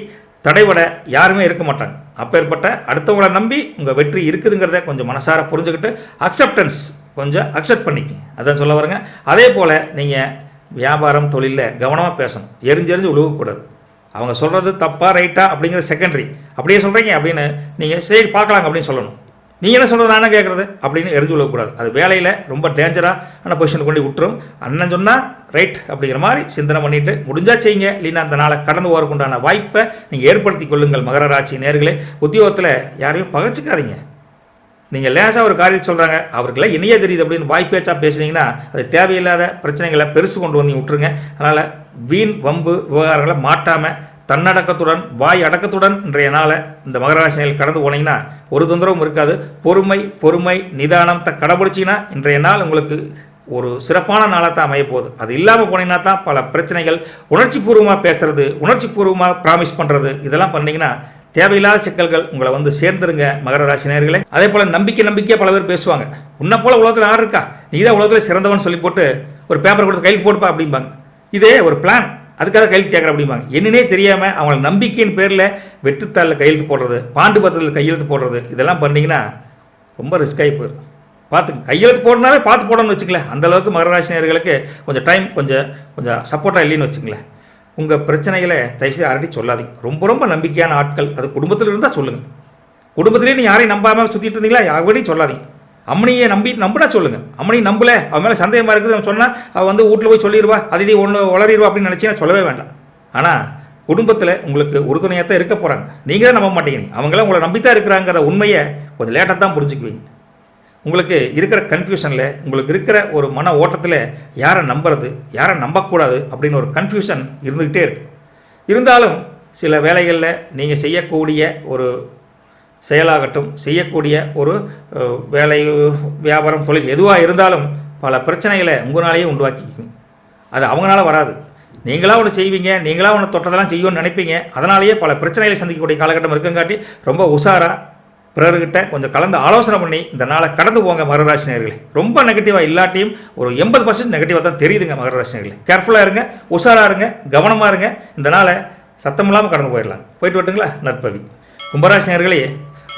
தடைபட யாருமே இருக்க மாட்டாங்க. அப்பேற்பட்ட அடுத்தவங்களை நம்பி உங்கள் வெற்றி இருக்குதுங்கிறத கொஞ்சம் மனசார புரிஞ்சுக்கிட்டு அக்செப்டன்ஸ் கொஞ்சம் அக்செப்ட் பண்ணிக்கங்க. அதான் சொல்ல வரேங்க. அதே போல் நீங்கள் வியாபாரம், தொழிலில் கவனமாக பேசணும். எரிஞ்செறிஞ்சு உழுவக்கூடாது. அவங்க சொல்கிறது தப்பா ரைட்டா அப்படிங்கிறது செகண்டரி. அப்படியே சொல்கிறீங்க அப்படின்னு நீங்கள் சரி பார்க்கலாங்க அப்படின்னு சொல்லணும். நீங்கள் என்ன சொல்கிறது, நானே கேட்குறது அப்படின்னு எரிஞ்சு விழக்கூடாது. அது வேலையில் ரொம்ப டேஞ்சரான பொசிஷன் கொண்டு விட்டுரும். அண்ணன் சொன்னால் ரைட் அப்படிங்கிற மாதிரி சிந்தனை பண்ணிவிட்டு முடிஞ்சா செய்யுங்க. இல்லைன்னா அந்த நாளை கடந்து போகிறதுக்குண்டான வாய்ப்பை நீங்கள் ஏற்படுத்தி கொள்ளுங்கள். மகர ராசி நேயர்களே, உத்தியோகத்தில் யாரையும் பகச்சிக்காதீங்க. நீங்கள் லேசாக ஒரு காரியத்தை சொல்கிறாங்க, அவருக்கெல்லாம் இணையே தெரியுது அப்படின்னு வாய்ப்பேச்சா பேசுனீங்கன்னா அது தேவையில்லாத பிரச்சனைகளை பெருசு கொண்டு வந்து விட்டுருங்க. அதனால் வீண் வம்பு விவகாரங்களை மாட்டாமல் தன்னடக்கத்துடன், வாய் அடக்கத்துடன் இன்றைய நாளை இந்த மகர ராசினியில் கடந்து போனீங்கன்னா ஒரு தொந்தரவும் இருக்காது. பொறுமை நிதானத்தை கடைபிடிச்சிங்கன்னா இன்றைய நாள் உங்களுக்கு ஒரு சிறப்பான நாளாக தான் அமைய போகுது. அது இல்லாமல் போனீங்கன்னா தான் பல பிரச்சனைகள், உணர்ச்சி பூர்வமாக பேசுறது, உணர்ச்சி பூர்வமாக ப்ராமிஸ் பண்ணுறது, இதெல்லாம் பண்ணிங்கன்னா தேவையில்லாத சிக்கல்கள் உங்களை வந்து சேர்ந்துருங்க மகர ராசி நேயர்களே. அதே போல் நம்பிக்கையாக பல பேர் பேசுவாங்க. உன்னை போல் உலகத்தில் யார் இருக்கா, நீ தான் உலகத்தில் சிறந்தவன் சொல்லி போட்டு ஒரு பேப்பர் கொடுத்து கையில் போட்டுப்பா அப்படிம்பாங்க. இதே ஒரு பிளான், அதுக்காக கையெழுத்து கேட்குற அப்படிம்பாங்க. என்னன்னே தெரியாமல் அவங்கள நம்பிக்கையின் பேரில் வெற்றுத்தாளில் கையெழுத்து போடுறது, பாண்டு பத்திரத்தில் கையெழுத்து போடுறது, இதெல்லாம் பண்ணிங்கன்னா ரொம்ப ரிஸ்க் ஆகி போயிடும். பார்த்துங்க, கையெழுத்து போடனாவே பார்த்து போடணும்னு வச்சுங்களேன். அந்தளவுக்கு மகர ராசி நேயர்களுக்கு கொஞ்சம் டைம் கொஞ்சம் சப்போர்ட்டாக இல்லைன்னு வச்சுங்களேன். உங்கள் பிரச்சனைகளை தயவுசெய்து யார்கிட்டையும் சொல்லாதீங்க. ரொம்ப நம்பிக்கையான ஆட்கள், அது குடும்பத்தில் இருந்தால் சொல்லுங்கள். குடும்பத்திலேயே நீ யாரையும் நம்பாமல் சுற்றிட்டு இருந்தீங்களா, யார்கிட்டையும் சொல்லாதீங்க. அம்மனியை நம்பினா சொல்லுங்கள். அம்மனி நம்பலை, அவன் மேலே சந்தேகமாக இருக்குது, அவன் சொன்னால் அவள் வந்து வீட்டில் போய் சொல்லிடுவா, அதிலே ஒன்று வளரிடுவா அப்படின்னு நினச்சிங்கன்னா சொல்லவே வேண்டாம். ஆனால் குடும்பத்தில் உங்களுக்கு உறுதுணையாக தான் இருக்க போகிறாங்க. நீங்கள் தான் நம்ப மாட்டேங்கிறீங்க, அவங்களாம் உங்களை நம்பித்தான் இருக்கிறாங்கிற உண்மையை கொஞ்சம் லேட்டாக தான் புரிஞ்சுக்குவீங்க. உங்களுக்கு இருக்கிற கன்ஃபியூஷனில், உங்களுக்கு இருக்கிற ஒரு மன ஓட்டத்தில் யாரை நம்புறது, யாரை நம்பக்கூடாது அப்படின்னு ஒரு கன்ஃபியூஷன் இருந்துக்கிட்டே இருக்குது. இருந்தாலும் சில வேலைகளில் நீங்கள் செய்யக்கூடிய ஒரு செயலாகட்டும், செய்யக்கூடிய ஒரு வேலை, வியாபாரம், தொழில் எதுவாக இருந்தாலும் பல பிரச்சனைகளை உங்களாலேயே உண்டாக்கிக்குவீங்க. அது அவங்களால வராது. நீங்களாக ஒன்று செய்வீங்க, நீங்களாக ஒன்று தொட்டதெல்லாம் செய்யணும்னு நினைப்பீங்க. அதனாலேயே பல பிரச்சனைகளை சந்திக்கக்கூடிய காலகட்டம் இருக்குங்காட்டி ரொம்ப உஷாராக பிறர்கிட்ட கொஞ்சம் கலந்து ஆலோசனை பண்ணி இந்த நாளை கடந்து போங்க மகர ராசி நேயர்களே. ரொம்ப நெகட்டிவாக இல்லாட்டியும் ஒரு 80% நெகட்டிவாக தான் தெரியுதுங்க மகர ராசி நேயர்களே. கேர்ஃபுல்லாக இருங்க, உஷாராக இருங்க, கவனமாக இருங்க. இந்த நாளை சத்தம் இல்லாமல் கடந்து போயிடலாம். போயிட்டு வரட்டுங்களா? நற்பவி. கும்பராசி நேயர்களே,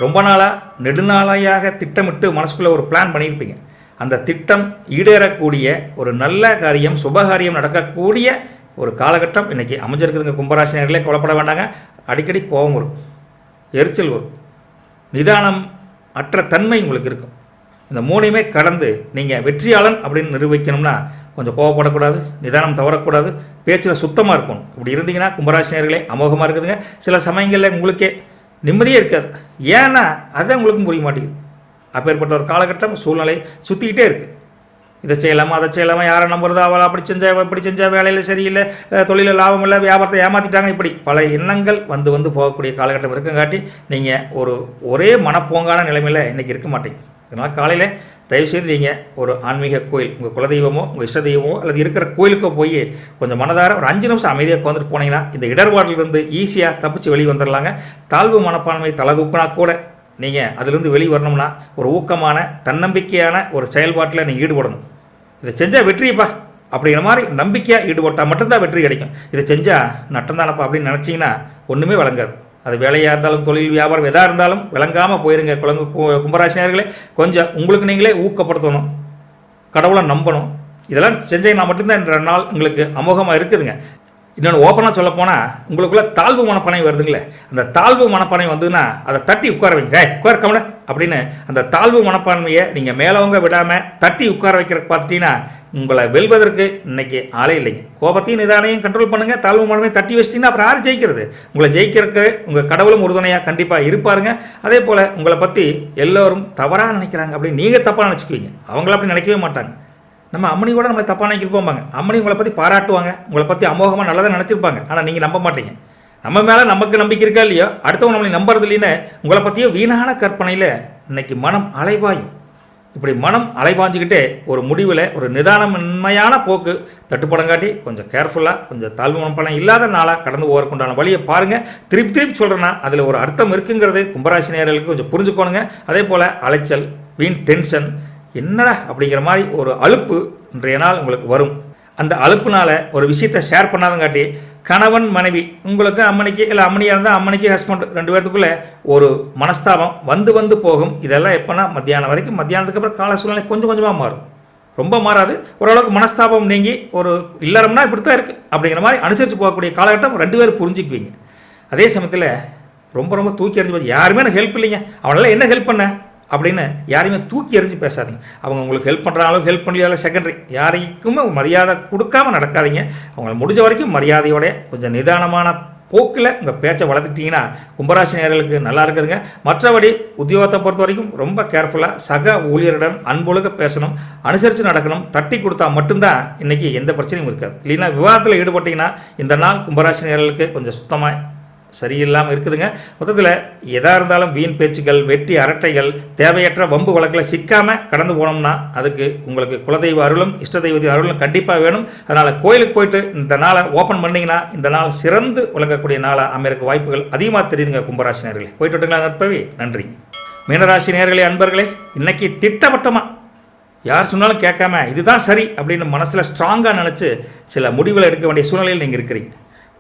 ரொம்ப நாளாக நெடுநாளையாக திட்டமிட்டு மனசுக்குள்ளே ஒரு பிளான் பண்ணியிருப்பீங்க. அந்த திட்டம் ஈடேறக்கூடிய ஒரு நல்ல காரியம், சுபகாரியம் நடக்கக்கூடிய ஒரு காலகட்டம் இன்றைக்கி அமைஞ்சிருக்குதுங்க. கும்பராசி நேயர்களே, கவலைப்பட வேண்டாங்க. அடிக்கடி கோபம் வரும், எரிச்சல் வரும், நிதானம் அற்ற தன்மை உங்களுக்கு இருக்கும். இந்த மூணையுமே கடந்து நீங்கள் வெற்றியாளன் அப்படின்னு நிரூபிக்கணும்னா கொஞ்சம் கோவப்படக்கூடாது, நிதானம் தவறக்கூடாது, பேச்சில் சுத்தமாக இருக்கணும். இப்படி இருந்தீங்கன்னா கும்பராசி நேயர்களே அமோகமாக இருக்குதுங்க. சில சமயங்களில் உங்களுக்கே நிம்மதியே இருக்காது. ஏன்னா அதுதான் உங்களுக்கும் புரிய மாட்டேங்குது. அப்பேற்பட்ட ஒரு காலகட்டம், சூழ்நிலை சுற்றிக்கிட்டே இருக்குது. இதை செய்யலாமா, அதை செய்யலாமா, யாரை நம்புறது, அவளை அப்படி செஞ்சால் வேலையில் சரியில்லை, தொழிலில் லாபம் இல்லை, வியாபாரத்தை ஏமாற்றிட்டாங்க, இப்படி பல எண்ணங்கள் வந்து போகக்கூடிய காலகட்டம் இருக்குங்காட்டி நீங்கள் ஒரே மனப்போங்கான நிலைமையில் இன்றைக்கி இருக்க மாட்டீங்க. அதனால் காலையில் தயவுசெய்து நீங்கள் ஒரு ஆன்மீக கோயில், உங்கள் குலதெய்வமோ உங்கள் இஷ்ட தெய்வமோ அல்லது இருக்கிற கோயிலுக்கோ போய் கொஞ்சம் மனதார ஒரு 5 நிமிஷம் அமைதியாக உட்காந்துட்டு போனீங்கன்னா இந்த இடர்பாட்டிலிருந்து ஈஸியாக தப்பிச்சு வெளியே வந்துடலாங்க. தாழ்வு மனப்பான்மை தலை தூக்கினா கூட நீங்கள் அதிலிருந்து வெளியே வரணும்னா ஒரு ஊக்கமான தன்னம்பிக்கையான ஒரு செயல்பாட்டில் நீங்கள் ஈடுபடணும். இதை செஞ்சால் வெற்றிப்பா அப்படிங்கிற மாதிரி நம்பிக்கையாக ஈடுபட்டால் மட்டும்தான் வெற்றி கிடைக்கும். இதை செஞ்சால் நட்டம்தானப்பா அப்படின்னு நினச்சிங்கன்னா ஒன்றுமே வழங்காது. அது வேலையாக இருந்தாலும் தொழில் வியாபாரம் எதாக இருந்தாலும் விளங்காமல் போயிருங்க. கும்பராசினியர்களே, கொஞ்சம் உங்களுக்கு நீங்களே ஊக்கப்படுத்தணும், கடவுளை நம்பணும். இதெல்லாம் செஞ்சீங்கன்னா மட்டும்தான் இந்த நாள் உங்களுக்கு அமோகமாக இருக்குதுங்க. இன்னொன்று ஓப்பனாக சொல்ல போனால் உங்களுக்குள்ள தாழ்வு மனப்பானை வருதுங்களே, அந்த தாழ்வு மனப்பானை வந்துன்னா அதை தட்டி உட்கார வைங்க, உட்கார கவன அப்படின்னு அந்த தாழ்வு மனப்பான்மையை நீங்கள் மேலவங்க விடாமல் தட்டி உட்கார வைக்கிற பார்த்துட்டீங்கன்னா உங்களை வெல்வதற்கு இன்னைக்கு ஆளே இல்லைங்க. கோபத்தையும் நிதானையும் கண்ட்ரோல் பண்ணுங்கள், தாழ்வு மனமையும் தட்டி வச்சிட்டிங்கன்னா அப்புறம் யார் ஜெயிக்கிறது? உங்களை ஜெயிக்கிறதுக்கு உங்கள் கடவுளும் உறுதுணையாக கண்டிப்பாக இருப்பாருங்க. அதே போல் உங்களை பற்றி எல்லோரும் தவறாக நினைக்கிறாங்க அப்படின்னு நீங்கள் தப்பாக நினச்சிக்குவீங்க, அவங்கள அப்படி நினைக்கவே மாட்டாங்க. நம்ம அம்மனி கூட நம்மளை தப்பாக நினைக்கிருப்போம்பாங்க, அம்மனி உங்களை பற்றி பாராட்டுவாங்க, உங்களை பற்றி அமோகமாக நல்லதாக நினச்சிருப்பாங்க. ஆனால் நீங்கள் நம்ப மாட்டீங்க. நம்ம மேலே நமக்கு நம்பிக்கை இருக்கா இல்லையோ, அடுத்தவங்க நம்மளை நம்புறது இல்லைன்னு உங்களை பற்றியோ வீணான கற்பனையில் இன்னைக்கு மனம் அலைபாயும். இப்படி மனம் அலைபாஞ்சிக்கிட்டே ஒரு முடிவில் ஒரு நிதானமின்மையான போக்கு தட்டுப்படங்காட்டி கொஞ்சம் கேர்ஃபுல்லாக கொஞ்சம் தாழ்வு மனப்பான்மை இல்லாத நாளாக கடந்து போகிறதுக்குண்டான வழியை பாருங்கள். திருப்பி சொல்கிறேன்னா அதில் ஒரு அர்த்தம் இருக்குங்கிறது கும்பராசி நேயர்களுக்கு கொஞ்சம் புரிஞ்சுக்கோணுங்க. அதே போல் அலைச்சல், வீண் டென்ஷன், என்னடா அப்படிங்கிற மாதிரி ஒரு அலுப்பு இன்றைய நாள் உங்களுக்கு வரும். அந்த அலுப்புனால ஒரு விஷயத்தை ஷேர் பண்ணாதங்காட்டி கணவன் மனைவி உங்களுக்கு அம்மனிக்கு இல்லை அம்மனியாக இருந்தால் அம்மனிக்கு ஹஸ்பண்ட் 2 பேர்த்துக்குள்ளே ஒரு மனஸ்தாபம் வந்து போகும். இதெல்லாம் எப்போனா மத்தியானம் வரைக்கும், மத்தியானத்துக்கு அப்புறம் கால சூழ்நிலை கொஞ்சம் கொஞ்சமாக மாறும், ரொம்ப மாறாது. ஓரளவுக்கு மனஸ்தாபம் நீங்கி ஒரு இல்லறம்னா இப்படி தான் இருக்குது அப்படிங்கிற மாதிரி அனுசரித்து போகக்கூடிய காலகட்டம் 2 பேரும் புரிஞ்சுக்குவீங்க. அதே சமயத்தில் ரொம்ப தூக்கி எறிஞ்சு போச்சு, யாருமே எனக்கு ஹெல்ப் இல்லைங்க, அவனால என்ன ஹெல்ப் பண்ண அப்படின்னு யாரையுமே தூக்கி எறிஞ்சு பேசாதீங்க. அவங்க உங்களுக்கு ஹெல்ப் பண்ணுறாலும் ஹெல்ப் பண்ணலையாலும் செகண்டரி, யாரைக்குமே மரியாதை கொடுக்காம நடக்காதீங்க. அவங்களை முடிஞ்ச வரைக்கும் மரியாதையோட கொஞ்சம் நிதானமான போக்கில் உங்கள் பேச்சை வளர்த்துட்டிங்கன்னா கும்பராசி நேயர்களுக்கு நல்லா இருக்குதுங்க. மற்றபடி உத்தியோகத்தை பொறுத்த வரைக்கும் ரொம்ப கேர்ஃபுல்லாக சக ஊழியரிடம் அன்பொழுக பேசணும், அனுசரித்து நடக்கணும். தட்டி கொடுத்தா மட்டும்தான் இன்றைக்கி எந்த பிரச்சனையும் இருக்காது. இல்லைன்னா விவாதத்தில் ஈடுபட்டிங்கன்னா இந்த நாள் கும்பராசி நேயர்களுக்கு கொஞ்சம் சுத்தமாக சரியில்லாமல் இருக்குதுங்க. மொத்தத்தில் எதாக இருந்தாலும் வீண் பேச்சுகள், வெட்டி அரட்டைகள், தேவையற்ற வம்பு வழக்கில் சிக்காமல் கடந்து போனோம்னா அதுக்கு உங்களுக்கு குலதெய்வ அருளும் இஷ்ட தெய்வ அருளும் கண்டிப்பாக வேணும். அதனால் கோயிலுக்கு போயிட்டு இந்த நாளை ஓப்பன் பண்ணிங்கன்னா இந்த நாள் சிறந்து விளங்கக்கூடிய நாளாக அமைக்க வாய்ப்புகள் அதிகமாக தெரியுதுங்க கும்பராசி நேயர்களே. போயிட்டு விட்டுங்களா நற்பவி, நன்றி. மீனராசி நேயர்களே, அன்பர்களே, இன்றைக்கி திட்டவட்டமாக யார் சொன்னாலும் கேட்காம இதுதான் சரி அப்படின்னு மனசில் ஸ்ட்ராங்காக நினச்சி சில முடிவுகளை எடுக்க வேண்டிய சூழ்நிலையில் நீங்கள் இருக்கிறீங்க.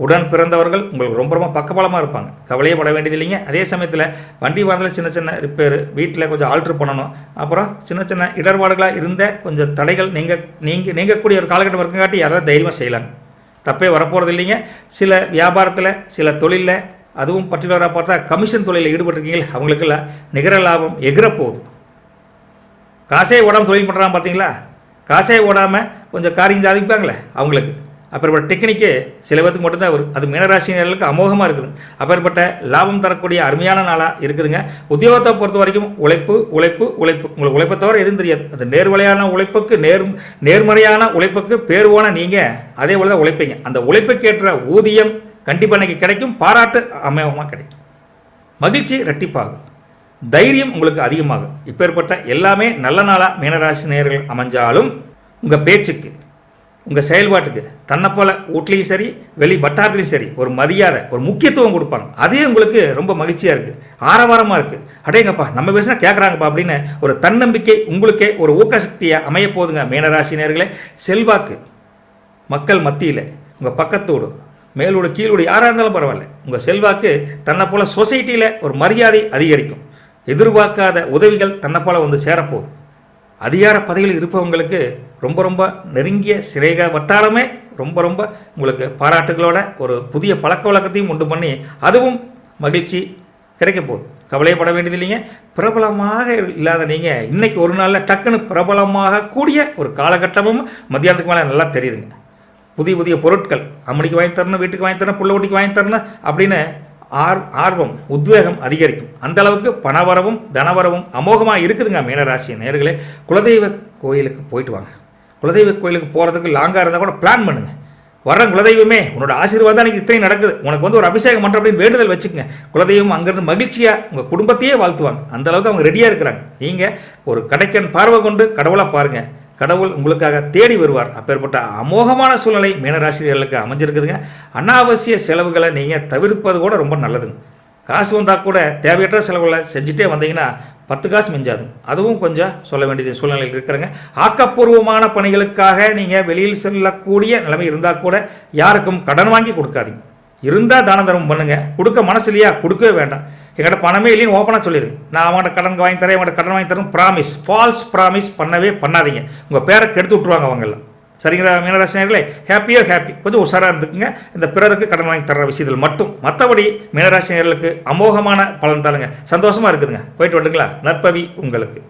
உடன் பிறந்தவர்கள் உங்களுக்கு ரொம்ப பக்கபலமாக இருப்பாங்க, கவலையே பட வேண்டியது இல்லைங்க. அதே சமயத்தில் வண்டி வாரத்தில் சின்ன ரிப்பேர், வீட்டில் கொஞ்சம் ஆல்ட்ரு பண்ணணும், அப்புறம் சின்ன இடர்பாடுகளாக இருந்த கொஞ்சம் தடைகள் நீங்கக்கூடிய ஒரு காலகட்டம் இருக்குங்காட்டி யாராவது தைரியமாக செய்யலாங்க, தப்பே வரப்போகிறது இல்லைங்க. சில வியாபாரத்தில் சில தொழிலில், அதுவும் பர்டிகுலராக பார்த்தா கமிஷன் தொழிலில் ஈடுபட்டிருக்கீங்களா அவங்களுக்கெல்லாம் நிகர லாபம் எகிரப்போகுது. காசே ஓடாமல் தொழில் பண்ணுறாங்க பார்த்தீங்களா, காசே ஓடாமல் கொஞ்சம் காரியம் சாதிப்பாங்களே அவங்களுக்கு அப்பேற்பட்ட டெக்னிக்கு சில பேருக்கு மட்டும்தான் வரும். அது மீனராசினர்களுக்கு அமோகமாக இருக்குது. அப்பேற்பட்ட லாபம் தரக்கூடிய அருமையான நாளாக இருக்குதுங்க. உத்தியோகத்தை பொறுத்த வரைக்கும் உழைப்பு. உங்களுக்கு உழைப்பை தவிர எதுவும் தெரியாது. அது நேர்வழியான உழைப்புக்கு நேர்மறையான உழைப்புக்கு பேர் போன நீங்கள் அதே போல தான் உழைப்பீங்க. அந்த உழைப்புக்கேற்ற ஊதியம் கண்டிப்பாக எனக்கு கிடைக்கும், பாராட்டு அமோகமாக கிடைக்கும், மகிழ்ச்சி ரெட்டிப்பாகும், தைரியம் உங்களுக்கு அதிகமாகும். இப்பேற்பட்ட எல்லாமே நல்ல நாளாக மீனராசி நேயர்கள் அமைஞ்சாலும் உங்கள் பேச்சுக்கு, உங்கள் செயல்பாட்டுக்கு தன்னை போல் வீட்லேயும் சரி வெளி வட்டாரத்துலையும் சரி ஒரு மரியாதை, ஒரு முக்கியத்துவம் கொடுப்பாங்க. அதே உங்களுக்கு ரொம்ப மகிழ்ச்சியாக இருக்குது, ஆரவாரமாக இருக்குது. அடேங்கப்பா நம்ம பேசினா கேட்குறாங்கப்பா அப்படின்னு ஒரு தன்னம்பிக்கை உங்களுக்கே ஒரு ஊக்கசக்தியாக அமைய போதுங்க மீனராசி நேயர்களே. செல்வாக்கு மக்கள் மத்தியில், உங்கள் பக்கத்தோடு மேலோடு கீழோடு யாராக இருந்தாலும் பரவாயில்ல, உங்கள் செல்வாக்கு தன்னை போல் சொசைட்டியில் ஒரு மரியாதை அதிகரிக்கும். எதிர்பார்க்காத உதவிகள் தன்னை போல் வந்து சேரப்போகுது. அதிகார பதவியில் இருப்பவங்களுக்கு ரொம்ப நெருங்கிய சிறைக வட்டாரமே ரொம்ப உங்களுக்கு பாராட்டுகளோட ஒரு புதிய பழக்க வழக்கத்தையும் உண்டு பண்ணி அதுவும் மகிழ்ச்சி கிடைக்க போகுது. கவலைப்பட வேண்டியது இல்லைங்க. பிரபலமாக இல்லாத நீங்கள் இன்னைக்கு ஒரு நாளில் டக்குன்னு பிரபலமாக கூடிய ஒரு காலகட்டமும் மத்தியானத்துக்கு மேலே நல்லா தெரியுதுங்க. புதிய பொருட்கள் அம்மனிக்கு வாங்கி தரணும், வீட்டுக்கு வாங்கி தரணும், புள்ள குட்டிக்கு வாங்கி தரணும் அப்படின்னு ஆர்வம் உத்வேகம் அதிகரிக்கும். அந்த அளவுக்கு பணவரவும் தனவரவும் அமோகமாக இருக்குதுங்க மீனராசி நேயர்களே. குலதெய்வ கோயிலுக்கு போயிட்டு வாங்க. குலதெய்வ கோயிலுக்கு போகிறதுக்கு லாங்காக இருந்தால் கூட பிளான் பண்ணுங்கள். வர்ற குலதெய்வமே உன்னோட ஆசீர்வாதம் எனக்கு இத்தனை நடக்குது, உனக்கு வந்து ஒரு அபிஷேகம் பண்ணுற அப்படின்னு வேண்டுதல் வச்சுக்கோங்க. குலதெய்வம் அங்கேருந்து மகிழ்ச்சியாக உங்கள் குடும்பத்தையே வாழ்த்துவாங்க. அந்த அளவுக்கு அவங்க ரெடியாக இருக்கிறாங்க. நீங்கள் ஒரு கடைக்கன் பார்வை கொண்டு கடவுளை பாருங்கள், கடவுள் உங்களுக்காக தேடி வருவார். அப்பேற்பட்ட அமோகமான சூழ்நிலை மீனராசிரியர்களுக்கு அமைஞ்சிருக்குதுங்க. அனாவசிய செலவுகளை நீங்கள் தவிர்ப்பது கூட ரொம்ப நல்லதுங்க. காசு வந்தால் கூட தேவையற்ற செலவுகளை செஞ்சுட்டே வந்தீங்கன்னா 10 காசு மிஞ்சாது. அதுவும் கொஞ்சம் சொல்ல வேண்டியது சூழ்நிலையில் இருக்கிறங்க. ஆக்கப்பூர்வமான பணிகளுக்காக நீங்கள் வெளியில் செல்லக்கூடிய நிலைமை இருந்தால் கூட யாருக்கும் கடன் வாங்கி கொடுக்காதீங்க. இருந்தால் தான தர்மம் பண்ணுங்கள். கொடுக்க மனசு இல்லையா, கொடுக்கவே வேண்டாம். எங்கிட்ட பணமே இல்லைன்னு ஓப்பனாக சொல்லிடுங்க. நான் அவங்கள்ட்ட கடன் வாங்கி தரேன் ப்ராமிஸ், ஃபால்ஸ் ப்ராமிஸ் பண்ணவே பண்ணாதீங்க. உங்கள் பேரை கெடுத்து விட்ருவாங்க அவங்கெல்லாம். சரிங்களா மீனராசி நேயர்களே? ஹாப்பி, கொஞ்சம் உஷாராக இருந்துக்குங்க இந்த பிறருக்கு கடன் வாங்கி தர்ற விஷயத்தில் மட்டும். மற்றபடி மீனராசி நேயர்களுக்கு அமோகமான பலன் தாளுங்க, சந்தோஷமாக இருக்குதுங்க. போயிட்டு வந்துங்களா? நற்பவி உங்களுக்கு.